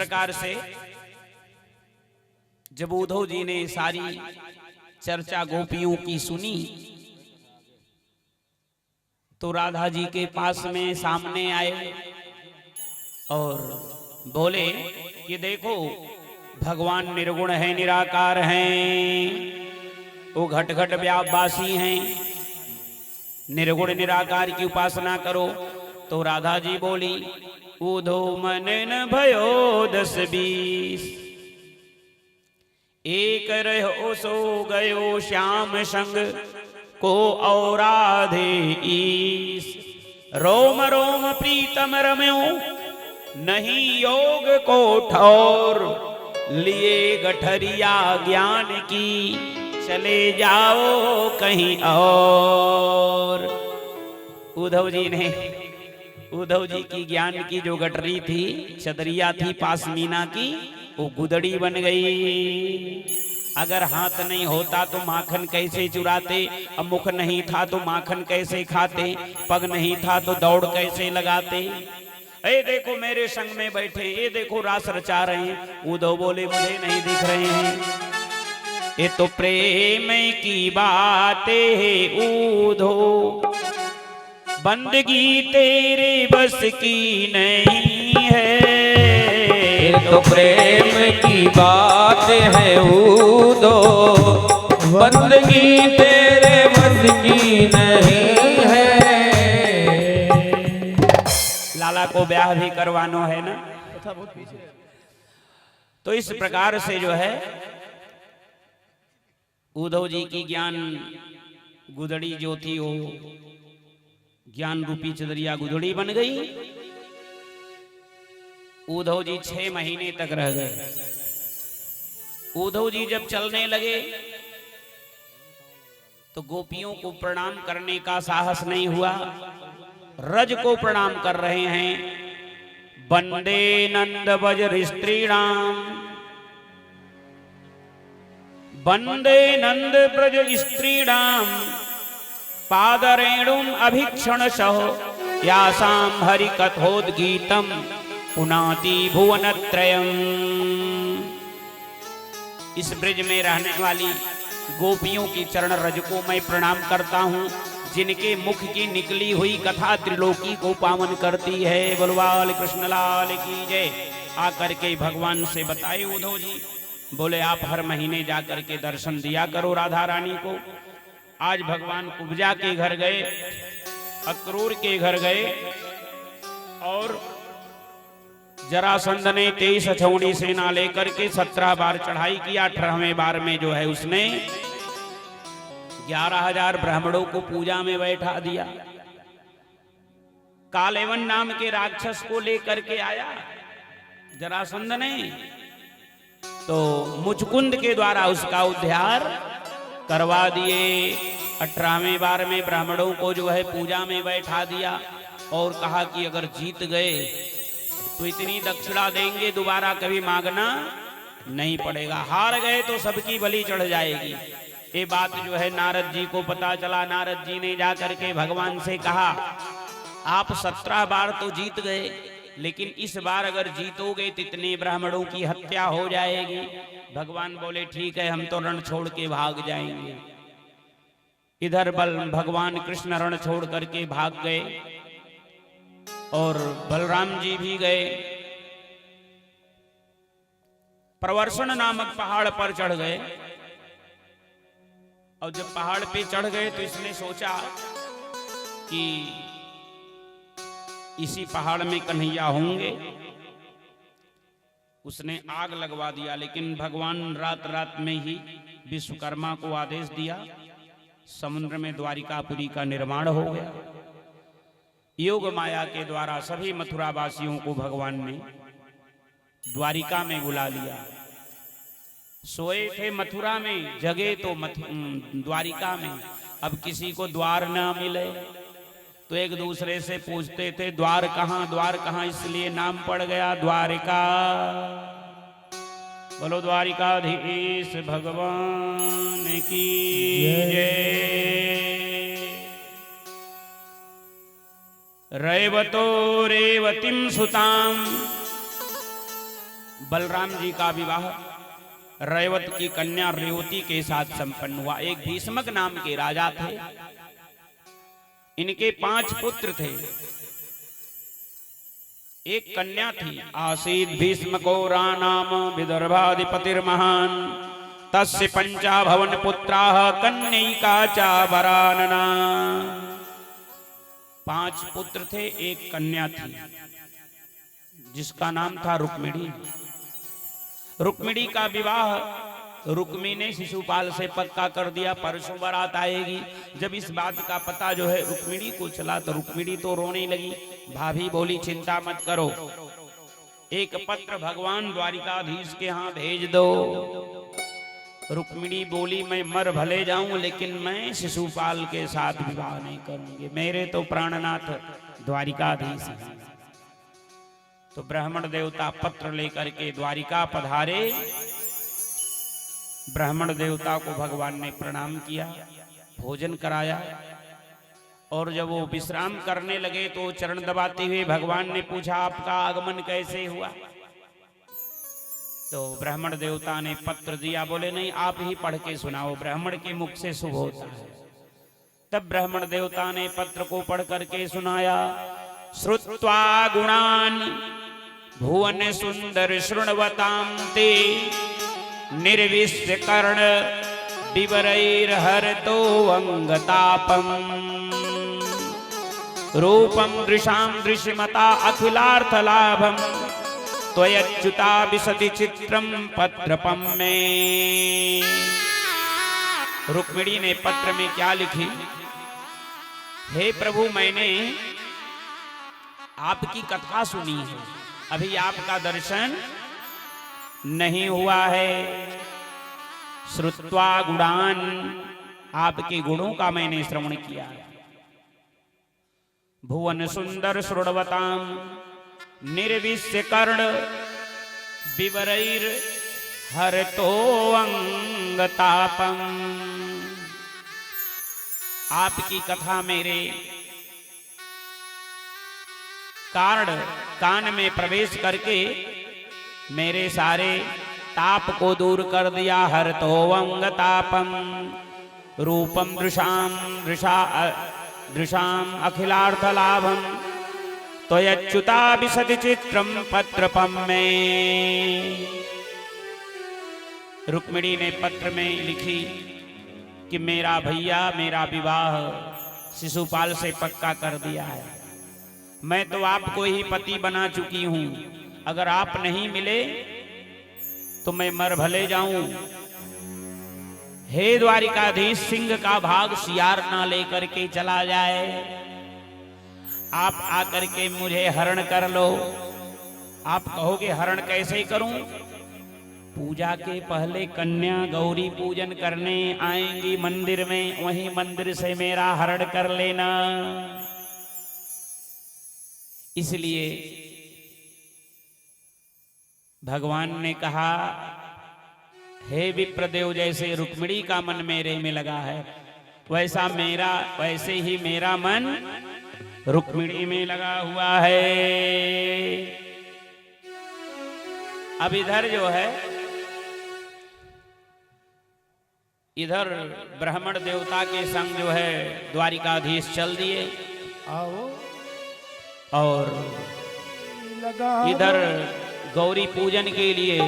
प्रकार से जब उद्धव जी ने सारी चर्चा गोपियों की सुनी तो राधा जी के पास में सामने आए और बोले कि देखो भगवान निर्गुण है, निराकार हैं, वो घट घट व्यापवासी हैं, निर्गुण निराकार की उपासना करो। तो राधा जी बोली उधो मन न भयो 10-20, एक रहो सो गयो श्याम संग को और आधे ईस, रोम रोम प्रीतम रम्यो नहीं योग को ठौर, लिए गठरिया ज्ञान की चले जाओ कहीं और। उद्धव जी की ज्ञान की जो गठरी थी, चदरिया थी पासमीना की, वो गुदड़ी बन गई। अगर हाथ नहीं होता तो माखन कैसे चुराते, अब मुख नहीं था तो माखन कैसे खाते, पग नहीं था तो दौड़ कैसे लगाते। ए देखो मेरे संग में बैठे, ये देखो रास रचा रहे हैं। उद्धव बोले मुझे नहीं दिख रहे हैं, ये तो प्रेम की बातें है उद्धव, बंदगी तेरे बस की नहीं है। तो प्रेम की बात है उद्धव, बंदगी तेरे बस की नहीं है। लाला को ब्याह भी करवानो है ना। तो इस प्रकार से जो है उद्धव जी की ज्ञान गुदड़ी जो थी वो ज्ञान रूपी चदरिया गुदड़ी बन गई। उद्धव जी 6 महीने तक रह गए। उद्धव जी जब चलने लगे तो गोपियों को प्रणाम करने का साहस नहीं हुआ, रज को प्रणाम कर रहे हैं। वंदे नंद बज्र स्त्रीणाम, वंदे नंद ब्रज स्त्रीणाम, पादरेणुम अभिक्षण सह, यासाम हरि कथोद्गीतम पुनाति भुवनत्रयम्। इस ब्रज में रहने वाली गोपियों की चरण रज को मैं प्रणाम करता हूँ, जिनके मुख की निकली हुई कथा त्रिलोकी को पावन करती है। बलवाल कृष्ण लाल की जय। आकर के भगवान से बताए उद्धव जी, बोले आप हर महीने जाकर के दर्शन दिया करो राधा रानी को। आज भगवान कुब्जा के घर गए, अक्रूर के घर गए और जरासंध ने 23 छौड़ी सेना लेकर के 17 बार चढ़ाई किया। 18वें बार में जो है उसने 11,000 ब्राह्मणों को पूजा में बैठा दिया। कालेवन नाम के राक्षस को लेकर के आया जरासंध ने, तो मुचकुंद के द्वारा उसका उद्धार करवा दिए। 18वें बार में ब्राह्मणों को जो है पूजा में बैठा दिया और कहा कि अगर जीत गए तो इतनी दक्षिणा देंगे, दोबारा कभी मांगना नहीं पड़ेगा। हार गए तो सबकी बलि चढ़ जाएगी। ये बात जो है नारद जी को पता चला। नारद जी ने जाकर के भगवान से कहा आप 17 बार तो जीत गए, लेकिन इस बार अगर जीतोगे तो इतने ब्राह्मणों की हत्या हो जाएगी। भगवान बोले ठीक है, हम तो रण छोड़ के भाग जाएंगे। इधर भगवान कृष्ण रण छोड़ करके भाग गए और बलराम जी भी गए। प्रवर्षण नामक पहाड़ पर चढ़ गए और जब पहाड़ पे चढ़ गए तो इसने सोचा कि इसी पहाड़ में कन्हैया होंगे। उसने आग लगवा दिया, लेकिन भगवान रात रात में ही विश्वकर्मा को आदेश दिया, समुद्र में द्वारिकापुरी का निर्माण हो गया। योग माया के द्वारा सभी मथुरा वासियों को भगवान ने द्वारिका में बुला लिया। सोए थे मथुरा में, जगे तो द्वारिका में। अब किसी को द्वार न मिले तो एक दूसरे से पूछते थे द्वार कहाँ, इसलिए नाम पड़ गया द्वारिका। बोलो द्वारिकाधीश भगवान की जय। रेवतो रेवतीं सुतां बलराम जी का विवाह रेवत की कन्या रेवती के साथ संपन्न हुआ। एक भीष्मक नाम के राजा थे, इनके 5 पुत्र थे, एक कन्या थी। आसीद भीष्मको नाम विदर्भाधिपतिर्महान तस्य 5 भवन पुत्राः कन्यैका च वरानना। 5 पुत्र थे, एक कन्या थी जिसका नाम था रुक्मिणी। रुक्मिणी का विवाह रुक्मी ने शिशुपाल से पक्का कर दिया। परसों बारात आएगी। जब इस बात का पता जो है रुक्मिणी को चला तो रुक्मिणी तो रोने लगी। भाभी बोली चिंता मत करो, एक पत्र भगवान द्वारिकाधीश के यहाँ भेज दो। रुक्मिणी बोली मैं मर भले जाऊं लेकिन मैं शिशुपाल के साथ विवाह नहीं करूंगी, मेरे तो प्राणनाथ द्वारिकाधीश हैं। तो ब्राह्मण देवता पत्र लेकर के द्वारिका पधारे। ब्राह्मण देवता को भगवान ने प्रणाम किया, भोजन कराया, और जब वो विश्राम करने लगे तो चरण दबाते हुए भगवान ने पूछा आपका आगमन कैसे हुआ। तो ब्राह्मण देवता ने पत्र दिया। बोले नहीं आप ही पढ़ के सुनाओ, ब्राह्मण के मुख से शुभ होता है। तब ब्राह्मण देवता ने पत्र को पढ़ करके सुनाया। श्रुत्वा गुणान भुवन सुंदर शृण्वतां ते निर्विश्य कर्ण विवरैर्हरतो अंगतापम रूपम दृशां दृश्यमता अखिलार्थ लाभम त्वयच्युता विशति चित्रम पत्रपम में। रुक्मिणी ने पत्र में क्या लिखी? हे प्रभु मैंने आपकी कथा सुनी है, अभी आपका दर्शन नहीं हुआ है। श्रुत्वा गुणान आपके गुणों का मैंने श्रवण किया। भुवन सुंदर श्रुण्वताम निर्विश्य कर्ण विवरैर हरतो अंगतापम। आपकी कथा मेरे कान में प्रवेश करके मेरे सारे ताप को दूर कर दिया। हरतो अंगतापम रूपम दृशाम अखिलार्थ लाभम त्वयच्युता विशति चित्रम पत्रपम में। रुक्मिणी ने पत्र में लिखी कि मेरा भैया मेरा विवाह शिशुपाल से पक्का कर दिया है। मैं तो आपको ही पति बना चुकी हूं, अगर आप नहीं मिले तो मैं मर भले जाऊं। हे द्वारिकाधीश सिंह का भाग सियार ना लेकर के चला जाए, आप आकर के मुझे हरण कर लो। आप कहोगे हरण कैसे करूं? पूजा के पहले कन्या गौरी पूजन करने आएंगी मंदिर में, वहीं मंदिर से मेरा हरण कर लेना। इसलिए भगवान ने कहा हे विप्रदेव जैसे रुक्मिणी का मन मेरे में लगा है वैसे ही मेरा मन रुक्मिणी में लगा हुआ है। अब इधर जो है इधर ब्राह्मण देवता के संग जो है द्वारिकाधीश चल दिए आओ और लगा इधर गौरी पूजन के लिए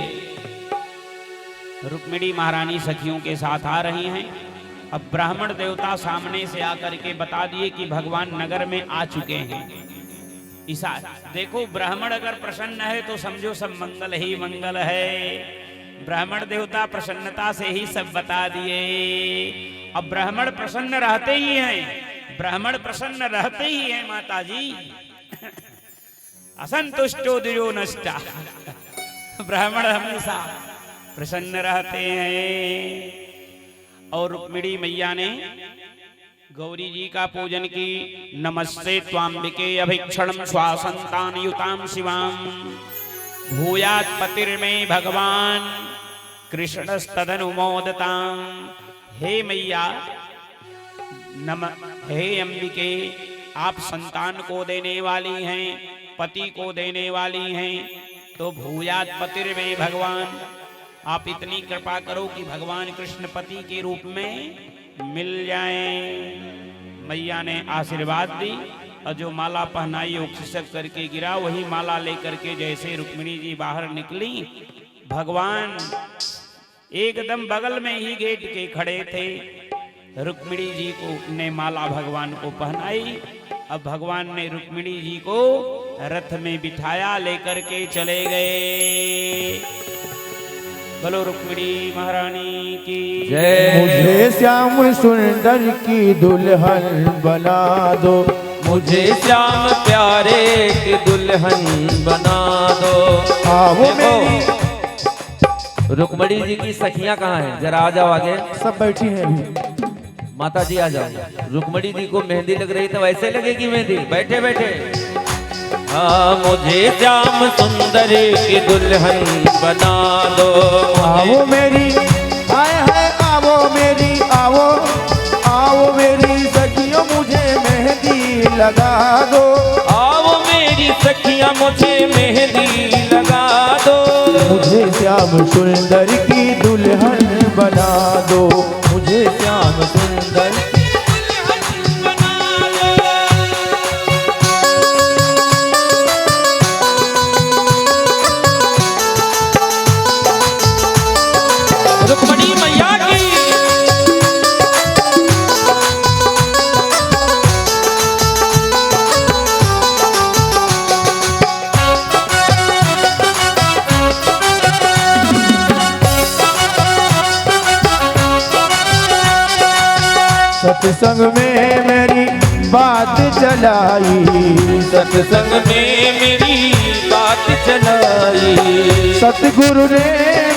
रुक्मिणी महारानी सखियों के साथ आ रही हैं। अब ब्राह्मण देवता सामने से आकर के बता दिए कि भगवान नगर में आ चुके हैं। ईसा देखो ब्राह्मण अगर प्रसन्न है तो समझो सब मंगल ही मंगल है। ब्राह्मण देवता प्रसन्नता से ही सब बता दिए। अब ब्राह्मण प्रसन्न रहते ही हैं, ब्राह्मण प्रसन्न रहते ही हैं माता जी। असंतुष्टो दियो नष्टा, ब्राह्मण हमेशा प्रसन्न रहते हैं। और रुक्मिणी मैया ने गौरी जी का पूजन की। नमस्ते त्वाम्बिके अभिक्षणम स्वासंतान युताम शिवाम भूयात् पतिर्मे भगवान कृष्णस्तदनुमोदताम। हे मैया हे अंबिके, आप संतान को देने वाली हैं, पति को देने वाली हैं, तो भूयात पतिर में भगवान, आप इतनी कृपा करो कि भगवान कृष्ण पति के रूप में मिल जाएं। मैया ने आशीर्वाद दी और जो माला पहनाई वो खिसक करके गिरा। वही माला लेकर के जैसे रुक्मिणी जी बाहर निकली, भगवान एकदम बगल में ही गेट के खड़े थे। रुक्मिणी जी को ने माला भगवान को पहनाई। अब भगवान ने रुक्मिणी जी को रथ में बिठाया, लेकर के चले गए। बोलो रुक्मिणी महारानी की जय। मुझे श्याम सुंदर की दुल्हन बना दो, मुझे श्याम प्यारे की दुल्हन बना दो। आओ मेरी। रुक्मिणी जी की सखियां कहाँ हैं? जरा आ जाओ आगे। सब बैठी हैं अभी। माता जी आ जाओ। रुक्मिणी जी को मेहंदी लग रही तो वैसे लगेगी मेहंदी, बैठे बैठे। हाँ, मुझे श्याम सुंदर की दुल्हन बना दो। आओ मेरी, आए है आओ मेरी, आओ आओ मेरी सखियों मुझे मेहंदी लगा दो। आओ मेरी सखियां मुझे मेहंदी लगा दो। मुझे श्याम सुंदर की दुल्हन बना दो, मुझे श्याम सुंदर की दुल्हन बना दो। रुक्मिणी मैया की सत्संग में मेरी बात चलाई, सत्संग में मेरी बात चलाई। सतगुरु ने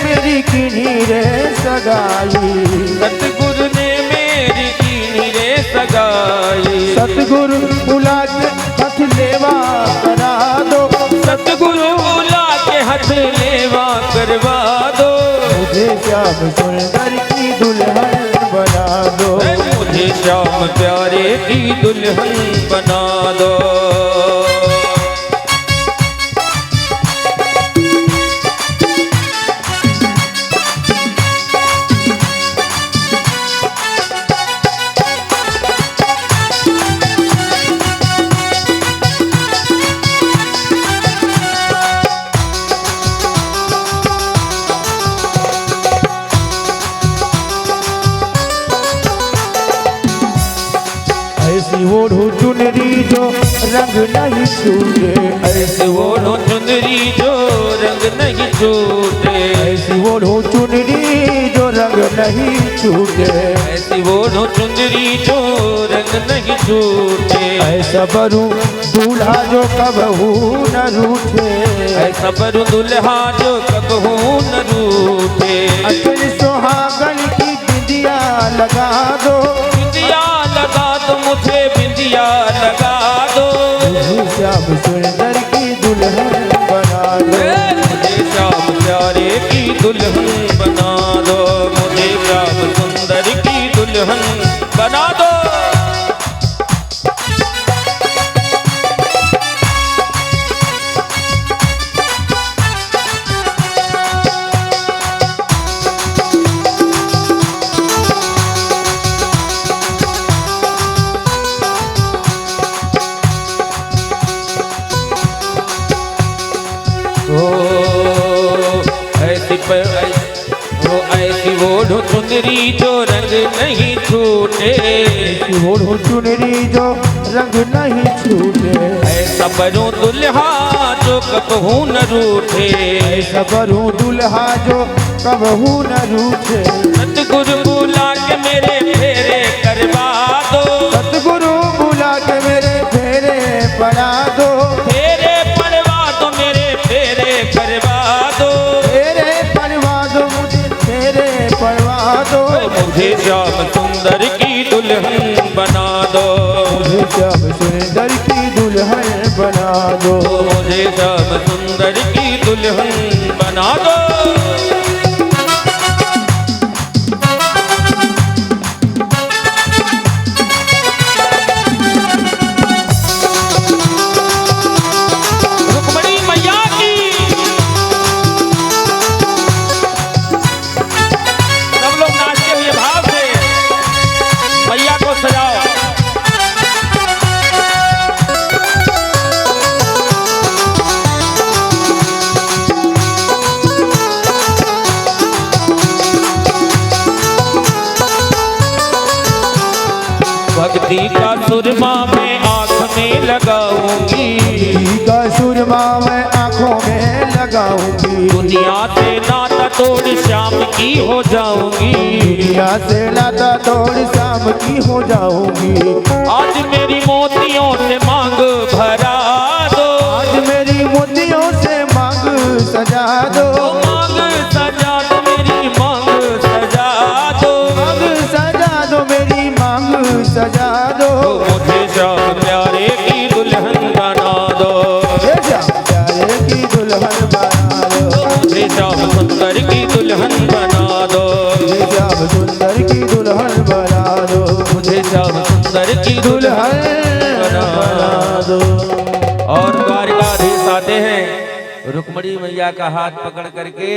मेरी किन्हीं रे सगाई, सतगुरु ने मेरी कीनी रे सगाई। सतगुरु बुला के हथ लेवा करा दो। सतगुरु बुला के हाथ लेवा करवा दो। मुझे श्याम सुंदर की दुल्हन बना दो, मुझे श्याम प्यारे की दुल्हन बना दो। ऐसी ओढ़ो चुनरी जो रंग नहीं छूटे, ऐसी ओढ़ो चुनरी जो रंग नहीं छूटे। ऐसी ओढ़ो चुनरी जो रंग नहीं छूटे। ऐसी ओढ़ो चुनरी जो रंग नहीं छूटे। ऐसा बरू दूल्हा जो कबहू न रूठे, ऐसा बरू दुल्हा जो कबहू न रूठे। अचल सुहागन की बिंदिया लगा दो। बिंदिया लगा दो, मुझे बिंदिया लगा दो। मुझे श्याम सुंदर की दुल्हन बना दो, मुझे श्याम प्यारे की दुल्हन बना दो। मुझे श्याम सुंदर की दुल्हन बना दो। ऐसी ओढ़ो चुनरी जो रंग नहीं छूटे। ऐसी ओढ़ो चुनरी जो रंग नहीं छूटे। ऐसा बरू दुल्हा जो कबहू न रूठे। ऐसा बरू दुल्हा जो कबहू न रूठे। सतगुरु बुला के मेरे फेरे करवा दो। सतगुरु बुला के मेरे फेरे पड़ा दो। फेरे पड़वा दो, मेरे फेरे करवा दो। फेरे पड़वा दो, मुझे फेरे पड़वा दो। मुझे श्याम सुंदर की दुल्हन बना दो। मुझे श्याम सुंदर की दुल्हन बना दो। मुझे श्याम सुंदर की दुल्हन बना दो। रुक्मिणी मैया की घी का सुरमा मैं आँख में लगाऊंगी, घी का सुरमा मैं आंखों में लगाऊंगी, दुनिया से नाता तोड़ शाम की हो जाऊंगी, दुनिया से नाता तोड़ शाम की हो जाऊंगी। आज मेरी मोतियों से मांग भरा दो, आज मेरी मोतियों से मांग सजा दो, मांग सजा दो मेरी मांग सजा दो, मांग सजा दो मेरी मांग सजा दो, मुझे श्याम प्यारे की दुल्हन बना दो, हे श्याम प्यारे की दुल्हन बना दो, मुझे श्याम सुंदर की दुल्हन बना दो, हे श्याम सुंदर की दुल्हन बना दो, मुझे श्याम सुंदर की दुल्हन बना दो। और द्वारिकाधीश आते हैं, रुक्मणी मैया का हाथ पकड़ करके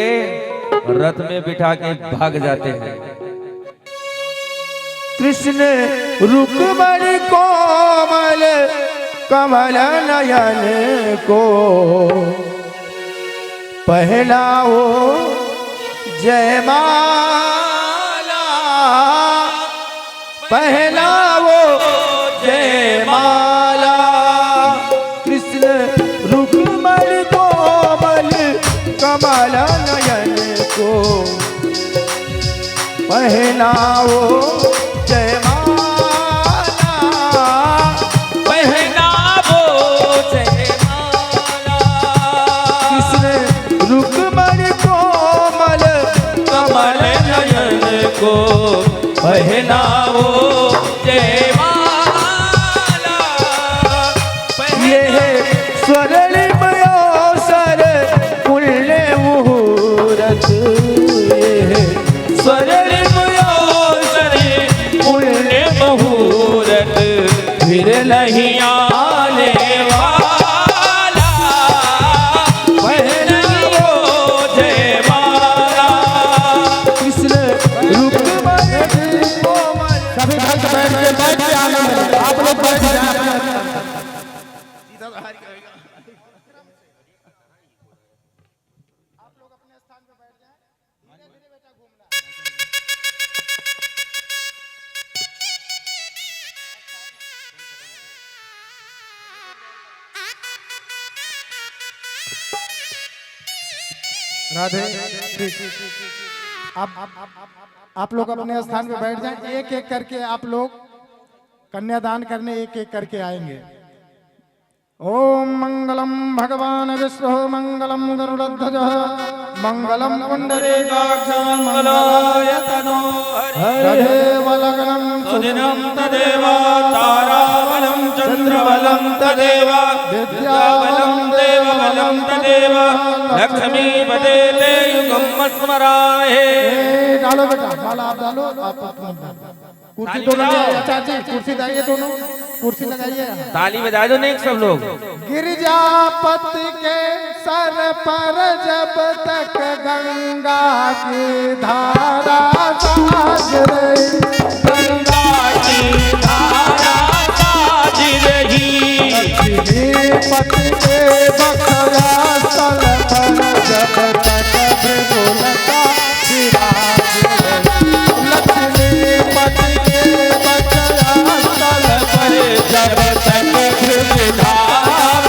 रथ में बिठा के भाग जाते हैं। कृष्ण रुक्मणी कोमल कमल नयन को पहनाओ जयमाला, पहनाओ जयमाला। कृष्ण रुक्मणी कोमल कमल नयन को पहनाओ जयमाला, पहनावो जयमाला। कृष्ण रुक्मणी कोमल कमल नयन को पहनावो जयमाला। ये है स्वर्णिम अवसर पुण्य मुहूर्त, ये है स्वर्णिम अवसर पुण्य मुहूर्त फिर नहीं आने वाला, पहनावो जयमाला। कृष्ण रुक्मणी कोमल। सभी भक्त बैठ के आनंद लें। आप लोग बैठ जाएं। राधे कृष्ण। आप लोग अपने स्थान पे बैठ जाएं। एक एक करके आप लोग कन्यादान करने एक एक करके आएंगे। ओम मंगलम भगवान विष्णु मंगलम गरुड़ध्वज मंगलम पुंडरीकाक्ष मंगलाय तनो तदेव लग्नं सुदिनं तदेव ताराबलं चन्द्रबलं तदेव विद्याबलं देवबलं तदेव लक्ष्मीपते ते युगं स्मरामहे। डालो बेटा माला आप डालो। आप कुर्सी दोनों चाची कुर्सी लगाइए, दोनों कुर्सी लगाइए। ताली बजा दो नेक सब लोग। गिरिजापति के सर पर जब तक गंगा की धारा साज रही, गंगा की धारा साज रही, लक्ष्मीपति के बखरा स्थल पर जब तक भृगुलता विराज रही, लक्ष्मीपति के बखरा स्थल पर जब तक भृगुधा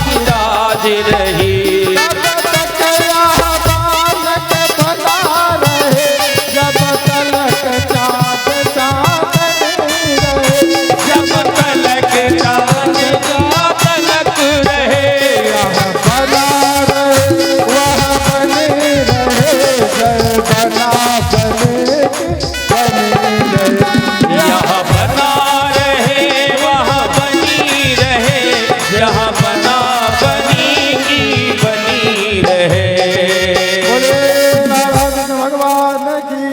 विराज रही, जब तक यहाँ बालक बना रहे, जब तलक चाँद चाँदनी रहे, जब तलक चाँद तलक रहे, यहाँ बना रहे वह बने रहे, जय बना बने बने रहे। यहाँ बना रहे वहाँ बनी रहे, यहाँ बना बनी की बनी रहे। बोले राधा कृष्ण भगवान की।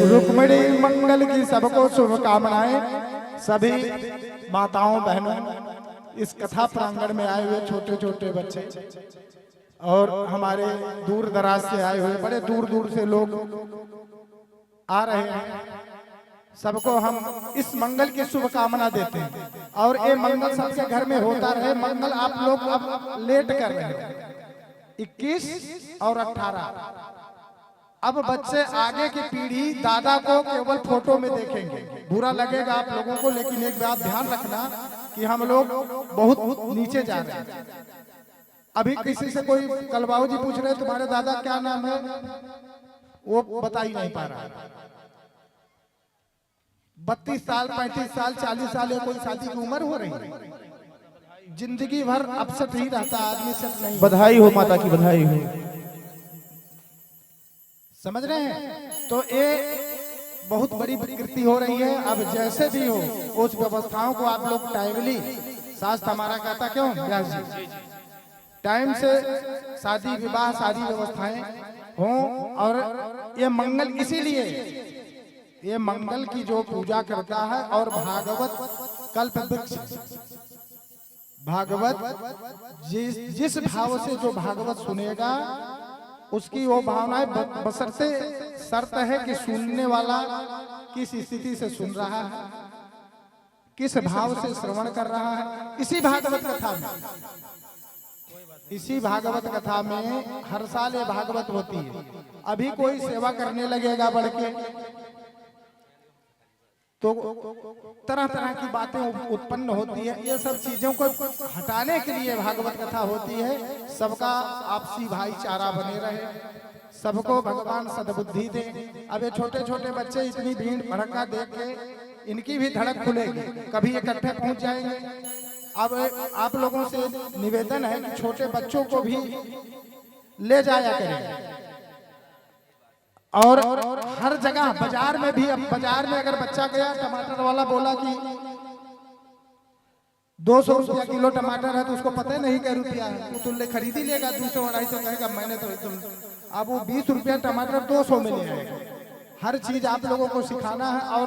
रुक्मिणी मंगल की सबको शुभकामनाएं। सभी माताओं बहनों, इस कथा प्रांगण में आए हुए छोटे छोटे बच्चे और हमारे दूर दराज से आए हुए बड़े दूर दूर से लोग आ रहे हैं, सबको हम इस मंगल की शुभकामना देते हैं। और ये मंगल सबके घर में होता रहे। मंगल आप लोग अब लेट कर रहे हैं। 21 और 18 अब बच्चे आगे की पीढ़ी दादा को केवल फोटो में देखेंगे। बुरा लगेगा आप लोगों को, लेकिन एक बात ध्यान रखना कि हम लोग बहुत नीचे जा रहे हैं। अभी किसी से कोई कलबाऊ जी पूछ रहे तुम्हारे दादा क्या नाम है, वो बता ही नहीं पा रहा। 32 साल 35 साल 40 साल या कोई शादी की उम्र हो रही है, जिंदगी भर अपसेट ही रहता आदमी, सेट नहीं। बधाई हो माता की, बधाई हो। समझ रहे हैं? तो ये बहुत बड़ी विकृति हो रही है। अब जैसे भी हो उस व्यवस्थाओं को आप लोग टाइमली, शास्त्र हमारा कहता क्यों व्यास जी, टाइम से शादी विवाह सारी व्यवस्थाएं हों। और ये मंगल इसीलिए, ये मंगल की जो पूजा करता है और भागवत कल्प वृक्ष, भागवत जिस भाव से जो भागवत सुनेगा उसकी वो भावनाएं बशर्ते शर्त है कि सुनने वाला किस स्थिति से सुन रहा है, किस भाव से श्रवण कर रहा है। इसी भागवत कथा में, इसी भागवत कथा में हर साल ये भागवत होती है। अभी कोई सेवा करने लगेगा बढ़ के तो तरह तरह की बातें उत्पन्न होती है। ये सब चीजों को हटाने के लिए भागवत कथा होती है। सबका आपसी भाईचारा बने रहे, सबको भगवान सद्बुद्धि दे। अब ये छोटे छोटे बच्चे इतनी भीड़ भड़का देख के इनकी भी धड़क खुलेगी, कभी इकट्ठे पहुंच जाएंगे। अब आप लोगों से निवेदन है कि छोटे बच्चों को भी ले जाया करें। और हर जगह बाजार में भी, अब बाजार में अगर बच्चा गया, टमाटर वाला बोला कि 200 रुपया किलो टमाटर है, तो उसको पता ही नहीं क्या रुपया है, वो तो खरीदी लेगा 200-250 कहेगा मैंने तो एकदम। अब वो 20 रुपया टमाटर 200 में ले आएगा। हर चीज आप लोगों को सिखाना है। और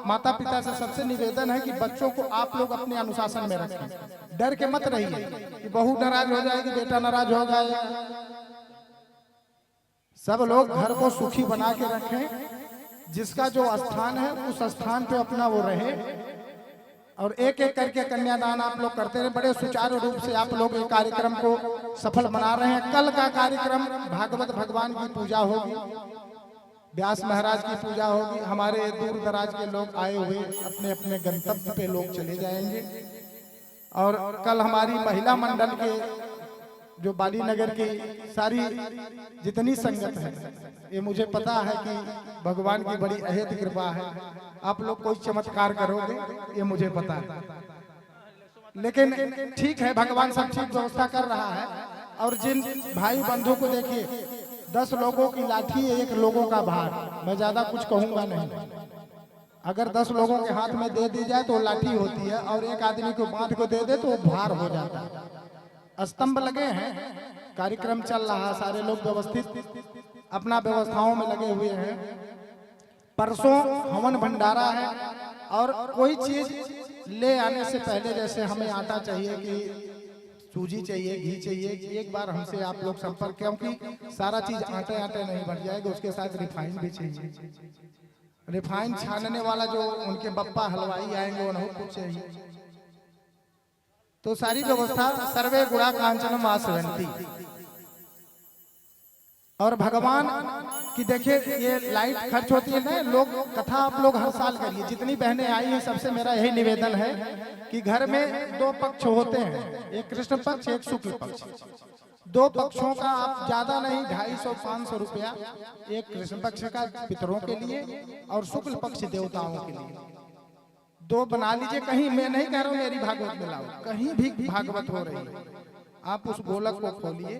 माता पिता से सबसे निवेदन है कि बच्चों को आप लोग अपने अनुशासन में रखें। डर के मत रहिए कि बहू नाराज हो जाएगी, बेटा नाराज हो जाएगा। सब लोग घर को सुखी बना के रखें। जिसका जो स्थान है उस स्थान पे अपना वो रहे। और एक एक करके कन्यादान आप लोग करते रहे। बड़े सुचारू रूप से आप लोग ये कार्यक्रम को सफल बना रहे हैं। कल का कार्यक्रम भागवत भगवान की पूजा होगी, व्यास महाराज की पूजा होगी। हमारे दूर दराज के लोग आए हुए अपने अपने गंतव्य पे लोग चले जाएंगे। और कल हमारी महिला मंडल के जो बाली नगर की सारी जितनी संगत है, ये मुझे पता है कि भगवान की बड़ी अहेत कृपा है। आप लोग कोई चमत्कार करोगे ये मुझे पता है, लेकिन ठीक है, भगवान सब चीज व्यवस्था कर रहा है। और जिन भाई बंधु को देखिए, 10 लोगों की लाठी है, 1 लोगों का भार। मैं ज्यादा कुछ कहूंगा नहीं। अगर 10 लोगों के हाथ में दे दी जाए तो लाठी होती है, और एक आदमी को बांध को दे दे तो भार हो जाता है। स्तंभ लगे हैं, कार्यक्रम चल रहा है, सारे लोग व्यवस्थित अपना व्यवस्थाओं में लगे हुए हैं। परसों हवन भंडारा है। और कोई चीज ले आने से पहले, जैसे हमें आटा चाहिए कि सूजी चाहिए, घी चाहिए, एक बार हमसे आप लोग संपर्क, क्योंकि सारा चीज आटे आटे नहीं बढ़ जाएगा, उसके साथ रिफाइन भी चाहिए। रिफाइन छानने वाला जो उनके बप्पा हलवाई आएंगे उन्हें कुछ चाहिए। तो सारी व्यवस्था सर्वे गुणा कांचन वासवंती। और भगवान की देखिए ये लाइट खर्च होती है ना, लोग कथा आप लोग हर साल करिए। जितनी बहनें आई हैं सबसे मेरा यही निवेदन है कि घर में 2 पक्ष होते हैं, एक कृष्ण पक्ष एक शुक्ल पक्ष। 2 पक्षों का आप ज्यादा नहीं, 250-500 रुपया एक कृष्ण पक्ष का पितरों के लिए और शुक्ल पक्ष देवताओं के लिए 2 बना लीजिए। कहीं मैं नहीं कह रहा हूँ मेरी भागवत में लाओ, कहीं भी भागवत हो रही है, आप उस गोलक को खोलिए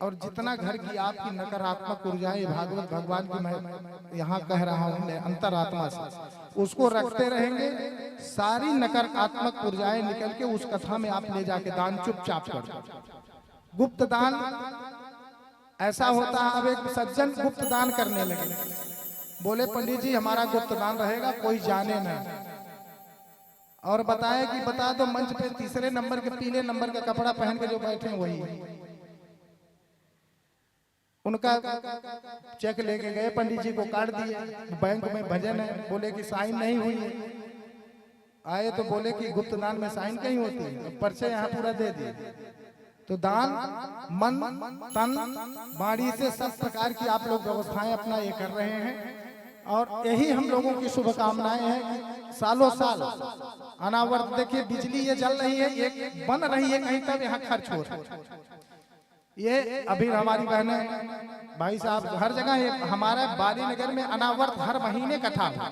और जितना घर की आपकी नकारात्मक ऊर्जाएं, भागवत भगवान की मैं यहाँ कह रहा हूँ अंतरात्मा से, उसको रखते रहेंगे। सारी नकारात्मक ऊर्जाएं निकल के उस कथा में आप ले जाके दान चुपचाप कर दो। गुप्त दान ऐसा होता है। अब एक सज्जन गुप्त दान करने लगे, बोले पंडित जी हमारा गुप्त दान रहेगा, कोई जाने नहीं। और बताया कि बता दो मंच पे 3 नंबर के पीले नंबर का कपड़ा पहन के जो बैठे वही। उनका चेक लेके गए, पंडित जी को काट दिए, बैंक में भजन है, बोले कि साइन नहीं हुई है। आए तो बोले कि गुप्त दान में साइन कहीं होती है, पर्चे यहाँ पूरा दे दिए। तो दान मन तन वाणी से सब प्रकार की आप लोग व्यवस्थाएं अपना ये कर रहे हैं और यही हम लोगों की शुभकामनाएं हैं कि सालों साल अनावर्त देखिए बिजली ये जल रही है, ये बन रही है कहीं तब यहाँ खर्च हो रहा है। ये अभी हमारी बहनें भाई साहब हर जगह ये हमारे बाली नगर में अनावर्त हर महीने इकट्ठा हुआ।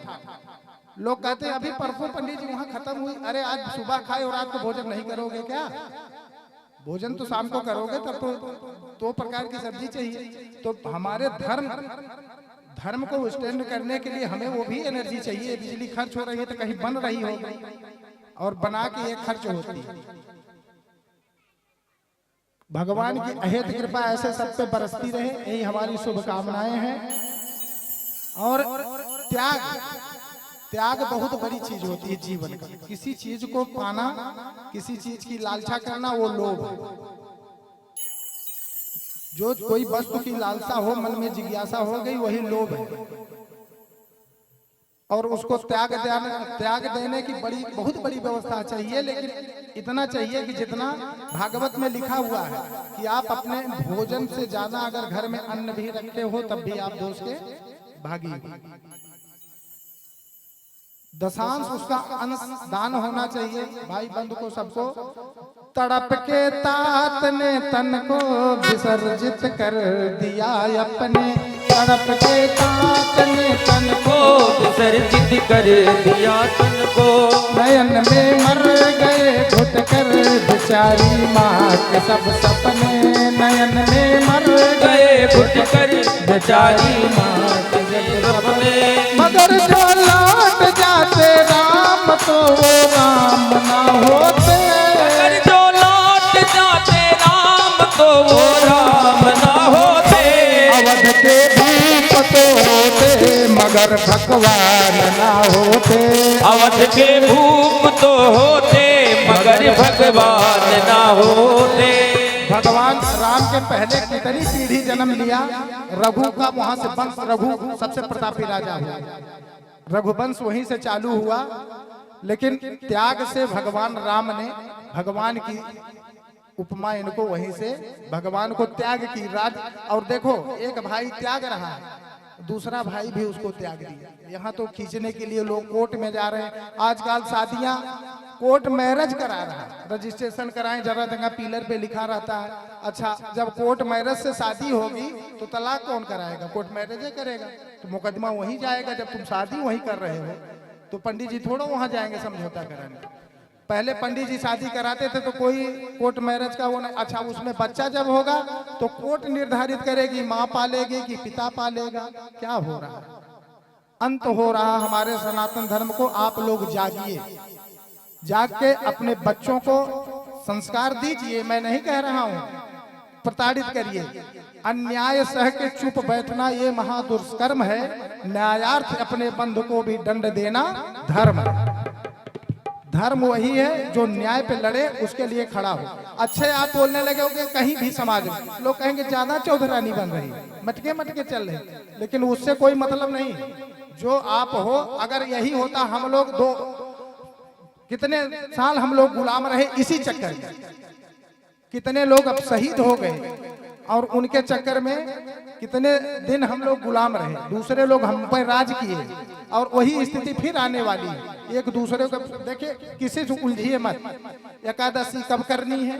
लोग कहते हैं अभी परसों पंडित जी वहाँ खत्म हुई, अरे आज सुबह खाए और रात को भोजन नहीं करोगे क्या? भोजन तो शाम को करोगे तब तो प्रकार की सब्जी चाहिए। तो हमारे धर्म को स्टैंड करने के लिए हमें वो भी एनर्जी चाहिए। बिजली खर्च हो रही है तो कहीं बन रही होगी और बना के ये खर्च होती है। भगवान की अहेत कृपा ऐसे सब पे बरसती रहे, यही हमारी शुभकामनाएं हैं। और त्याग बहुत बड़ी चीज होती है जीवन का। किसी चीज को पाना, किसी चीज की लालसा करना वो लोभ है। जो कोई वस्तु की लालसा हो, मन में जिज्ञासा हो गई, वही लोभ है। और उसको त्याग देने की बहुत बड़ी व्यवस्था चाहिए। लेकिन इतना चाहिए कि जितना भागवत में लिखा हुआ है कि आप अपने भोजन से ज्यादा अगर घर में अन्न भी रखे हो तब भी आप दोष के भागी। दशांश उसका अंश दान होना चाहिए भाई बंधु को सबको। तड़प के तात ने तन को विसर्जित कर दिया अपने, तड़प के तात ने तन को विसर्जित कर दिया तन को। नयन में मर गए घुट कर बेचारी माँ के सब सपने, नयन में मर गए घुट कर बेचारी माँ के सपने। मगर जो लौट जाते राम तो वो राम ना होते, अगर जो लौट जाते राम तो वो राम ना होते। अवध के भूप तो होते मगर भगवान ना होते, अवध के भूप तो होते मगर भगवान ना होते। भगवान राम के पहले कितनी पीढ़ी जन्म लिया। रघु का वहां से वंश, रघु सबसे प्रतापी राजा हुआ, रघुवंश वहीं से चालू हुआ। लेकिन त्याग से भगवान राम ने भगवान की उपमा इनको वहीं से भगवान को त्याग की राज। और देखो एक भाई त्याग रहा है, दूसरा भाई भी उसको त्याग दिया। यहाँ तो खींचने के लिए लोग कोर्ट में जा रहे हैं। आजकल शादियां कोर्ट मैरिज करा रहा है, रजिस्ट्रेशन कराएं, जरा जगह पिलर पे लिखा रहता है। अच्छा जब कोर्ट मैरिज से शादी होगी तो तलाक कौन कराएगा? कोर्ट मैरिज करेगा तो मुकदमा वहीं जाएगा। जब तुम शादी वहीं कर रहे हो तो पंडित जी थोड़ा वहां जाएंगे समझौता कराने। पहले पंडित जी शादी कराते थे तो कोई कोर्ट मैरिज का वो नहीं। अच्छा उसमें बच्चा जब होगा तो कोर्ट निर्धारित करेगी माँ पालेगी कि पिता पालेगा। क्या हो रहा है? अंत हो रहा हमारे सनातन धर्म को। आप लोग जागिए, जाग के अपने बच्चों को संस्कार दीजिए। मैं नहीं कह रहा हूं प्रताड़ित करिए। अन्याय सह के चुप बैठना ये महादुष्कर्म है। न्यायार्थ अपने बंधु को भी दंड देना धर्म है। धर्म वही है जो न्याय पे लड़े, उसके लिए खड़ा हो। अच्छे आप बोलने लगे होगे कहीं भी समाज में, लोग कहेंगे ज्यादा चौधरानी बन रही, मटके मटके चल रहे, लेकिन उससे कोई मतलब नहीं। जो आप हो, अगर यही होता, हम लोग कितने साल हम लोग गुलाम रहे इसी चक्कर में। कितने लोग अब शहीद हो गए और उनके चक्कर में कितने दिन हम लोग गुलाम रहे। दूसरे लोग हम पर राज किए और वही स्थिति फिर आने वाली है। एक दूसरे को देखिए, किसी से उलझिए मत। एकादशी कब करनी है?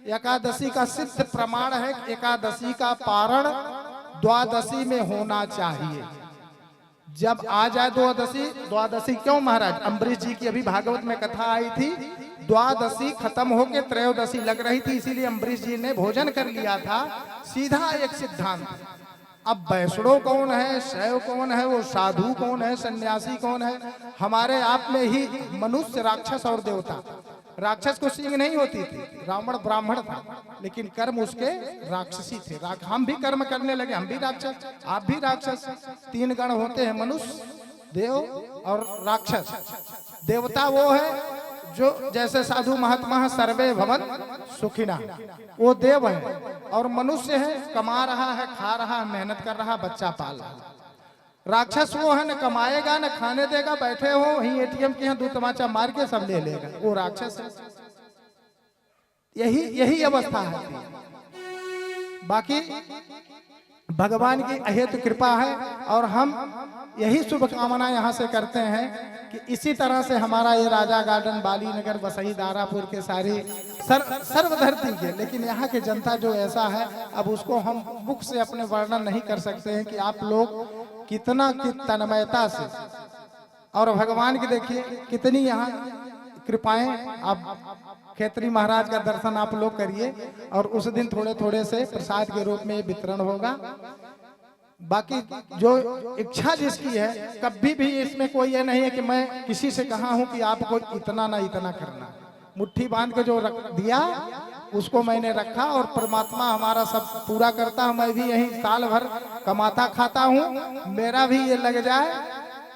एकादशी का सिद्ध प्रमाण है। एकादशी का पारण द्वादशी में होना चाहिए। जब आ जाए द्वादशी क्यों महाराज? अम्बरीश जी की अभी भागवत में कथा आई थी। द्वादशी खत्म होके त्रयोदशी लग रही थी, इसीलिए अम्बरीश जी ने भोजन कर लिया था। सीधा एक सिद्धांत। अब वैष्णव कौन है, शैव कौन है, वो साधु कौन है, सन्यासी कौन है? हमारे आप में ही मनुष्य, राक्षस और देवता। राक्षस को सींग नहीं होती थी, रावण ब्राह्मण था, लेकिन कर्म उसके राक्षसी थे। हम भी कर्म करने लगे, हम भी राक्षस, आप भी राक्षस। 3 गण होते हैं, मनुष्य, देव और राक्षस। देवता वो है जो जैसे साधु महात्मा सर्वे भवन सुखिना, वो देव है। और मनुष्य है, कमा रहा है, खा रहा है, मेहनत कर रहा, बच्चा पाल रहा है। राक्षस वो है, न कमाएगा न खाने देगा, बैठे हो वहीं एटीएम के यहाँ 2 तमाचा मार के सब ले लेगा, वो राक्षस है। यही यही अवस्था है। बाकी भगवान की अहेतु कृपा है और हम यही शुभकामना यहाँ से करते हैं कि इसी तरह से हमारा ये राजा गार्डन, बाली नगर, बसई, दारापुर के सारी सर्वधरती के, लेकिन यहाँ के जनता जो ऐसा है, अब उसको हम मुख से अपने वर्णन नहीं कर सकते हैं कि आप लोग कितना की तन्मयता से, और भगवान की देखिए कितनी यहाँ कृपाएं। आप खेतरी महाराज का दर्शन आप लोग करिए और उस दिन थोड़े थोड़े से प्रसाद के रूप में वितरण होगा। बाकी जो इच्छा जिसकी है, कभी भी इसमें कोई ये नहीं है कि मैं किसी से कहा हूं कि आपको इतना ना इतना करना। मुट्ठी बांध के जो रख दिया उसको मैंने रखा और परमात्मा हमारा सब पूरा करता है। मैं भी यही साल भर कमाता खाता हूँ, मेरा भी ये लग जाए,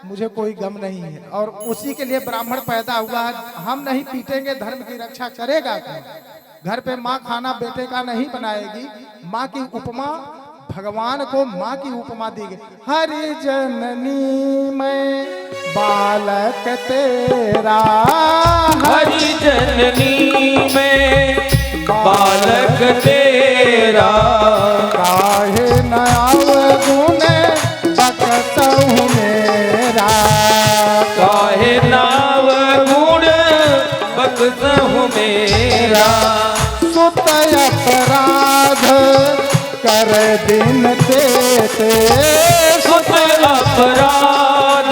मुझे कोई गम नहीं है। और उसी के लिए ब्राह्मण पैदा हुआ है। हम नहीं पीटेंगे, धर्म की रक्षा करेगा कौन? घर पे माँ खाना बेटे का नहीं बनाएगी। माँ की उपमा, भगवान को माँ की उपमा दी गई। हरि जननी मैं बालक तेरा, हरि जननी में बालक तेरा, काहे न अवगुण बकतहु मेरा, काहे नाव गुण बकतहु मेरा, सुत अपराध कर दिन देते, सुत अपराध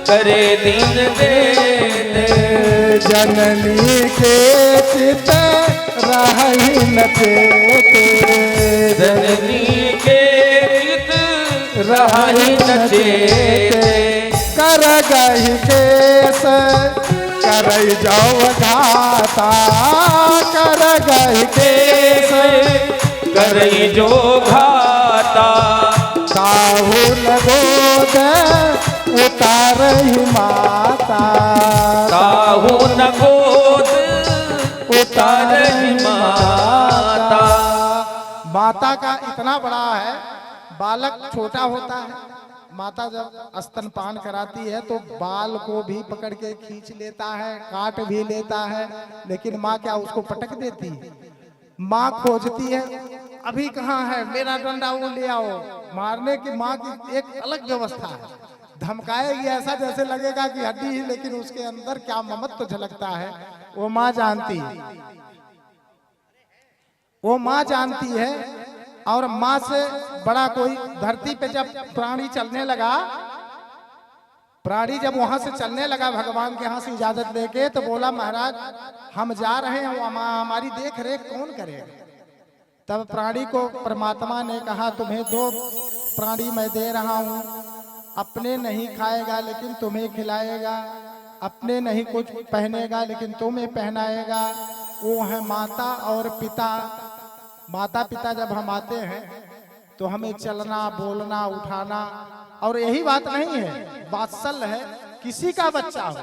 करे दीन देते, जननी के चित रहि न देते, जननी के चित रहि न देते, कर गही केस करई जाओ घाता, कर गही केस करई जो घाता, काहू न गोद उतारही माता, काहू न गोद उतारही माता। माता का इतना बड़ा है, बालक छोटा होता है, माता जब स्तनपान कराती है तो बाल को भी पकड़ के खींच लेता है, काट भी लेता है, लेकिन माँ क्या उसको पटक देती है? माँ खोजती है, अभी कहाँ है, मेरा डंडा वो ले आओ। मारने की माँ की एक अलग व्यवस्था है, धमकाएगी ऐसा जैसे लगेगा कि हड्डी ही, लेकिन उसके अंदर क्या ममत्व झलकता है वो माँ जानती है, वो माँ जानती है। और माँ से बड़ा कोई धरती पे जब प्राणी चलने लगा, प्राणी जब वहां से चलने लगा भगवान के यहाँ से इजाजत लेके, तो बोला महाराज हम जा रहे हैं, हमारी देख रेख कौन करेगा? तब प्राणी को परमात्मा ने कहा तुम्हें 2 प्राणी मैं दे रहा हूँ, अपने नहीं खाएगा लेकिन तुम्हें खिलाएगा, अपने नहीं कुछ पहनेगा लेकिन तुम्हें पहनाएगा। वो है माता और पिता। माता पिता जब हम आते हैं तो हमें चलना, बोलना, उठाना, और यही बात नहीं है, वात्सल्य है। किसी का बच्चा हो,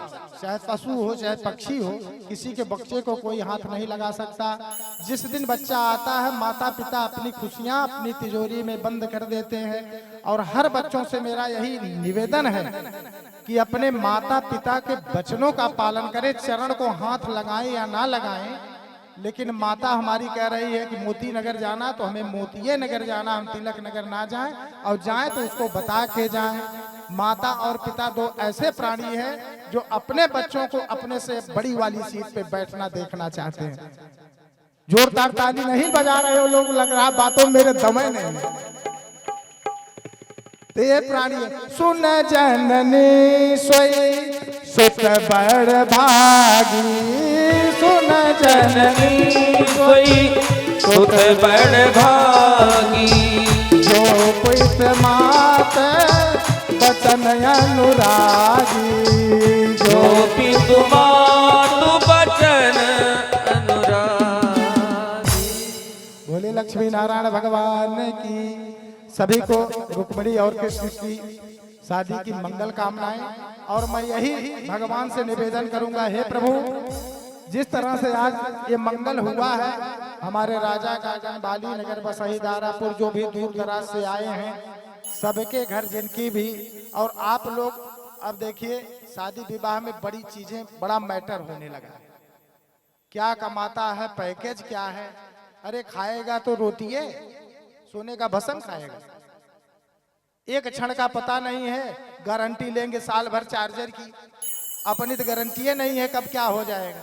चाहे पशु हो चाहे पक्षी हो, किसी के बच्चे को कोई हाथ नहीं लगा सकता। जिस दिन बच्चा आता है, माता पिता अपनी खुशियां अपनी तिजोरी में बंद कर देते हैं। और हर बच्चों से मेरा यही निवेदन है कि अपने माता पिता के वचनों का पालन करें, चरण को हाथ लगाएं या ना लगाएं। लेकिन माता हमारी कह रही है कि मोती नगर जाना तो हमें मोतिये नगर जाना, हम तिलक नगर ना जाएं, और जाएं तो उसको बता के जाएं। माता और पिता 2 ऐसे प्राणी हैं जो अपने बच्चों को अपने से बड़ी वाली सीट पे बैठना देखना चाहते हैं। जोरदार ताली नहीं बजा रहे हो लोग, लग रहा बातों मेरे दमे नहीं है। तो ये प्राणी है। सुन जननी सोई सुत बड़ भागी, सुन जननी सोई सुत बड़ भागी, जो पुत मात बचन अनुरागी, जो पितु मातु बचन अनुरागी। बोले लक्ष्मी नारायण भगवान की। सभी को रुक्मिणी और कृष्ण की शादी की मंगल कामनाएं। और मैं यही भगवान से निवेदन करूंगा, हे प्रभु जिस तरह से आज ये मंगल हुआ है, हमारे राजा गार्डन, बाली नगर, बसई, दारापुर जो भी दूर दराज से आए हैं, सबके घर जिनकी भी, और आप लोग अब देखिए शादी विवाह में बड़ी चीजें, बड़ा मैटर होने लगा। क्या कमाता है, पैकेज क्या है। अरे खाएगा तो रोटी है, सोने का भस्म खाएगा। एक क्षण का पता नहीं है। गारंटी लेंगे साल भर चार्जर की, अपनी तो गारंटी नहीं है कब क्या हो जाएगा।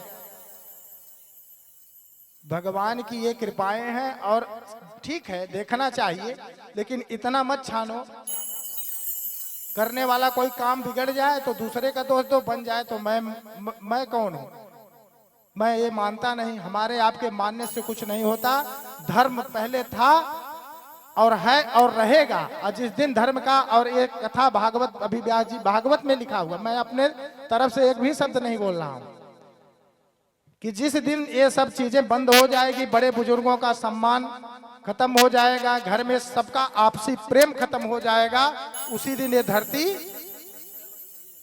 भगवान की ये कृपाएं हैं और ठीक है देखना चाहिए, लेकिन इतना मत छानो। करने वाला कोई काम बिगड़ जाए तो दूसरे का दोस्त तो बन जाए तो मैं कौन हूं। मैं ये मानता नहीं। हमारे आपके मानने से कुछ नहीं होता। धर्म पहले था और है और रहेगा। और जिस दिन धर्म का, और एक कथा भागवत, अभी व्यास जी भागवत में लिखा हुआ, मैं अपने तरफ से एक भी शब्द नहीं बोल रहा हूं, कि जिस दिन ये सब चीजें बंद हो जाएगी, बड़े बुजुर्गों का सम्मान खत्म हो जाएगा, घर में सबका आपसी प्रेम खत्म हो जाएगा, उसी दिन ये धरती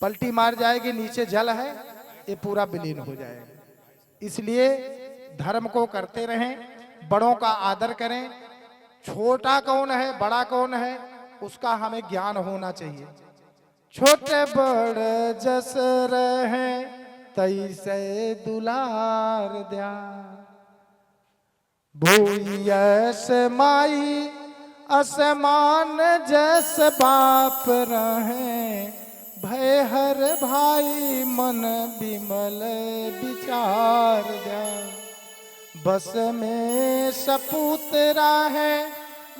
पलटी मार जाएगी। नीचे जल है, ये पूरा विलीन हो जाएगा। इसलिए धर्म को करते रहें, बड़ों का आदर करें। छोटा कौन है, बड़ा कौन है, उसका हमें ज्ञान होना चाहिए। छोटे बड़ जस रहे तैसे दुलार द्या, भूयस माई असमान जस बाप रहे, भय हर भाई मन विमल विचार द्या। बस में सपूत है,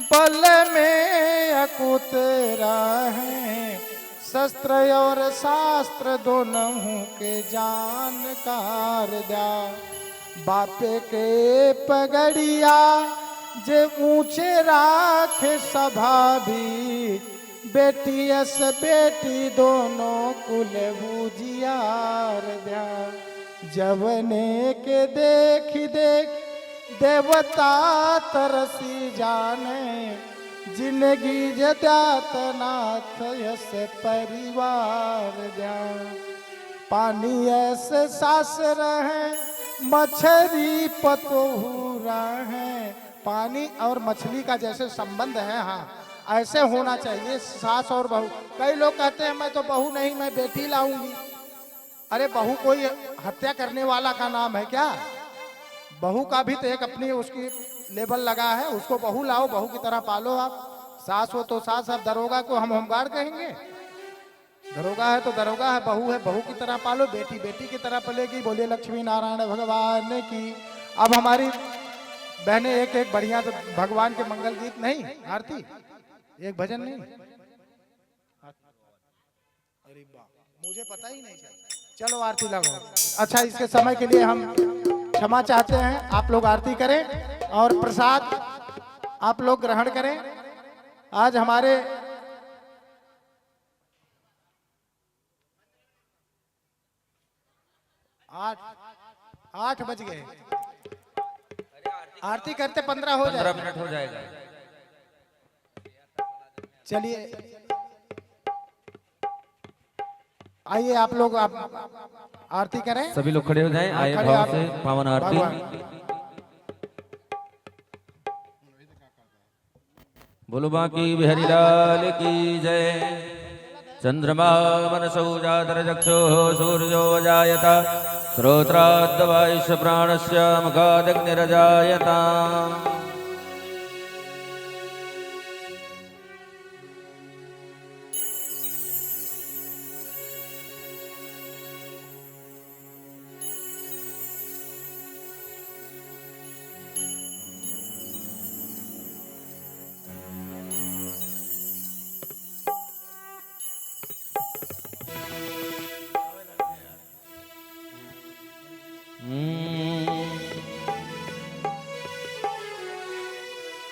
बल में अकुत है, शस्त्र और शास्त्र दोनों के जानकार द्या। बापे के पगड़िया जे ऊंचे राख सभा भी, बेटियस बेटी दोनों कुल बुझियार द्या। जवने के देख देख देवता तरसी जाने, जिंदगी जदात नाथ यस परिवार द्या। पानी ऐसे सास रहे, मछली पतोहूरा है। पानी और मछली का जैसे संबंध है, हाँ ऐसे होना चाहिए सास और बहू। कई लोग कहते हैं मैं तो बहू नहीं, मैं बेटी लाऊंगी। अरे बहू कोई हत्या करने वाला का नाम है क्या? बहू का भी तो एक अपनी उसकी लेबल लगा है, उसको बहू लाओ, बहू की तरह पालो आप। सास हो तो सास, अब दरोगा को हम होमगार्ड कहेंगे? दरोगा है तो दरोगा है, बहू है बहू की तरह पालो, बेटी बेटी की तरह पलेगी। बोलिए लक्ष्मी नारायण भगवान की। अब हमारी बहनें एक एक बढ़िया तो भगवान के मंगल गीत नहीं, आरती एक भजन नहीं। अरे वाह, मुझे पता ही नहीं चला। चलो आरती लगाओ। अच्छा, इसके समय के लिए हम क्षमा चाहते हैं। आप लोग आरती करें और प्रसाद आप लोग ग्रहण करें। आज हमारे आठ बज गए। आरती करते 15 हो जाए, 15 मिनट हो जाएगा। चलिए आइए आप लोग आप आरती करें। सभी लोग खड़े हो जाएं, आए खड़े भाव आप- से पावन आरती। बोलो बाकी बिहारी लाल की जय। चंद्रमा मनसौ जातरचक्षुः सूर्यो अजायत, श्रोत्राद्वायुष प्राणस्य मुखादग्निरजायत।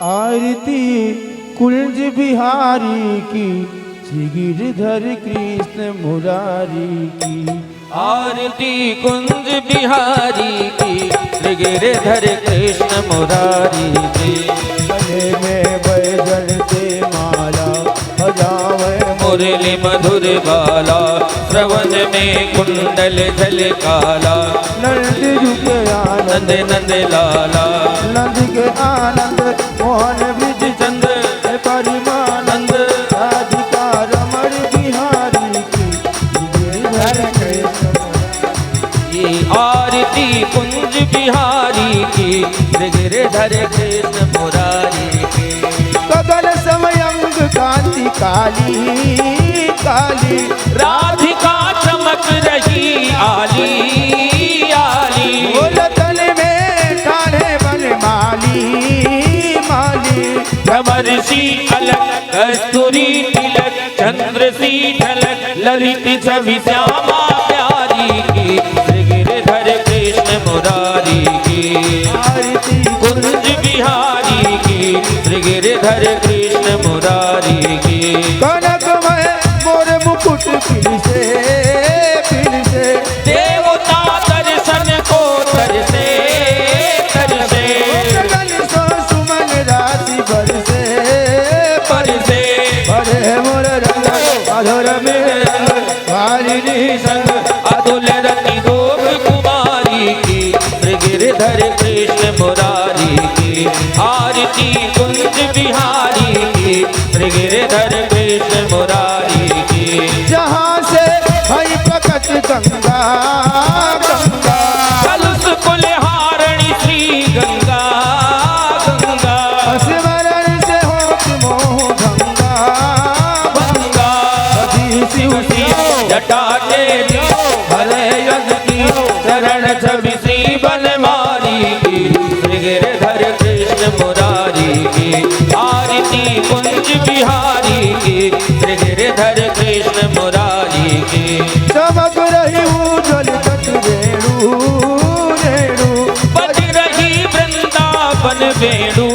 आरती कुंज बिहारी की, श्री गिरधर कृष्ण मुरारी की। आरती कुंज बिहारी की, श्री गिरधर कृष्ण मुरारी की। गले में बैजल के माला, बजावे मुरली मधुर बाला, श्रवण में कुंडल झल काला। नंद जुग आनंद, नंद नंद लाला, नंद के आनंद मोहन ब्रिज चंद्र परिमानंद। राधिका रमण बिहारी की, श्री गिरधर कृष्ण। ये आरती कुंज बिहारी की गिरधर कृष्ण मुरारी की। गगन समयंग कांति काली काली, राधिका चमक रही आली आली। बोलतन में ठाणे बन माली माली। भ्रमर सी अलग कस्तूरी तिलक, चंद्र सी झलक ललित छवि श्यामा प्यारी की गिरधर कृष्ण मुरारी की। आरती कुंज बिहारी की गिरधर कृष्ण मुरारी की। कनकमय मोर मुकुट फिर से देवता दर्शन को तरसे तरसे गगन सो सुमन राशि बरसे परसे। बड़े मोर रंग मधुर में वारिणी संग। अतुल रति गोप कुमारी की गिरधर कृष्ण मुरारी की। आरती कुंज बिहारी की गिरधर कृष्ण मुरारी की। जहाँ से भई प्रकट गंगा गंगा, कलुष कुलहारणी श्री गंगा गंगा स्मरण से होत मोह भंगा गंगा। शिव शिव जटा के दियो भले यज्ञ की चरण छवि श्री बनमारी की गिरधर कृष्ण मुरारी की। आरती कुंज बिहारी की गिरधर कृष्ण मुरारी की। चमक रही उज्ज्वल तट रेणु रेणु, बज रही वृंदावन वेणु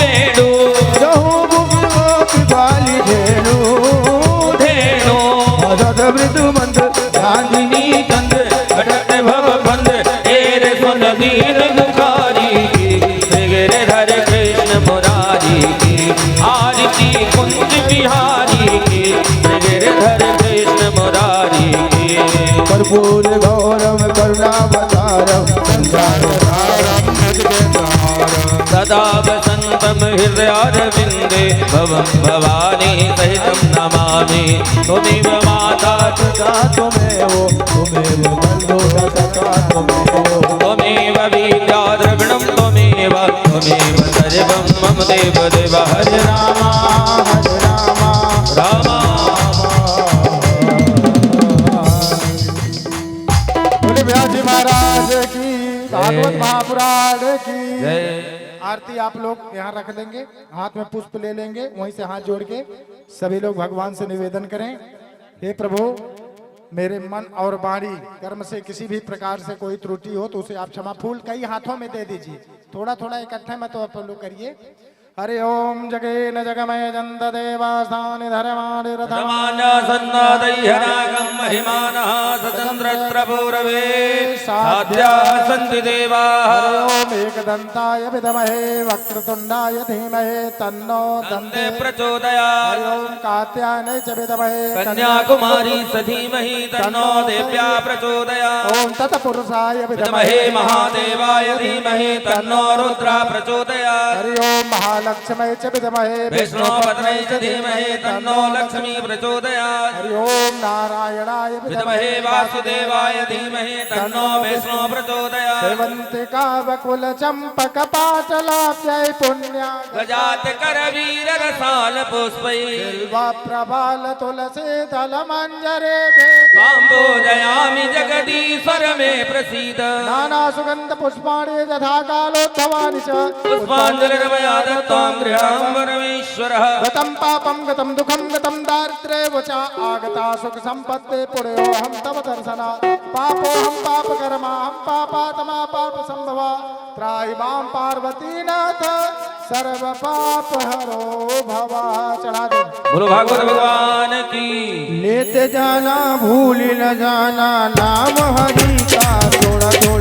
वेणु। रहु गोपी बाली धेनु धेनु मदद मृदु मंद चांदनी चंद घटत भव बंद एर सुन दीन दुखारी की गिरधर कृष्ण मुरारी की। आरती कुंज बिहारी की गिरधर कृष्ण मुरारी की। कर्पूर गौरव करुणावतारम संसार सारम भजगेन्द्रहारम। सदा वसंतम हृदयारविंदे भवं भवानी सहितं नमामि। त्वमेव माता पिता त्वमेव बन्धु सखा त्वमेव। त्वमेव विद्या द्रविणं त्वमेव त्वमेव सर्वं मम देव देव। हरे रामा हरे रामा रामा। बोले व्यास जी महाराज की, भागवत महापुराण की जय। आरती आप लोग यहाँ रख लेंगे, हाथ में पुष्प ले लेंगे, वहीं से हाथ जोड़ के सभी लोग भगवान से निवेदन करें। हे प्रभु, मेरे मन और वाणी कर्म से किसी भी प्रकार से कोई त्रुटि हो तो उसे आप क्षमा। फूल कई हाथों में दे दीजिए, थोड़ा थोड़ा इकट्ठे में तो आप लोग करिए। हरि ओम जगे न जगमय जंत देवास्थान धर्माणि रथमानासन्नादैहरागं महिमानः सचन्द्रत्रपूरवे साध्याः सन्ति देवाः। ओम एकदन्ताय विद्महे वक्रतुण्डाय धीमहि तन्नो दन्ते प्रचोदयात्। ओम कात्यायनाय च विद्महे कन्याकुमारी सधीमहि तन्नो देव्या प्रचोदयात्। ओम तत्पुरुषाय विद्महे महादेवाय धीमहि तन्नो रुद्रः प्रचोदयात्। हरि ओम महालक्ष्मी च विद्महे विष्णुपत्न्यै च धीमहि तन्नो लक्ष्मी प्रचोदयात्। हरि ओम नारायणाय विद्महे वासुदेवाय धीमहि तन्नो विष्णु प्रचोदयात्। सेवन्तिका वकुल चंपक पाटलाप्यै पुण्या गजात करवीर रसाल पुष्पै बिल्वा प्रबाल तुलसी दल मंजरे काम्बोजयामि जगदीश्वर मे प्रसीद। नाना सुगंध पुष्पाणि यथा कालोत्थवानि च पुष्पाञ्जलिर्मया दत्तां गृहां परमेश्वरः। गतं पापं गतं दुःखं गतं दारिद्र्ये च आगता सुख संपत्ति पुण्योऽहं तव दर्शनात्। पापोऽहं पापकर्माहं पापात्मा पाप संभवा त्राहि मां पार्वतीनाथ सर्व पाप हरो भवा। चढ़ा दो। बोलो भागवत भगवान की। लेते जाना भूल न जाना नाम हरि का, थोड़ा थोड़ा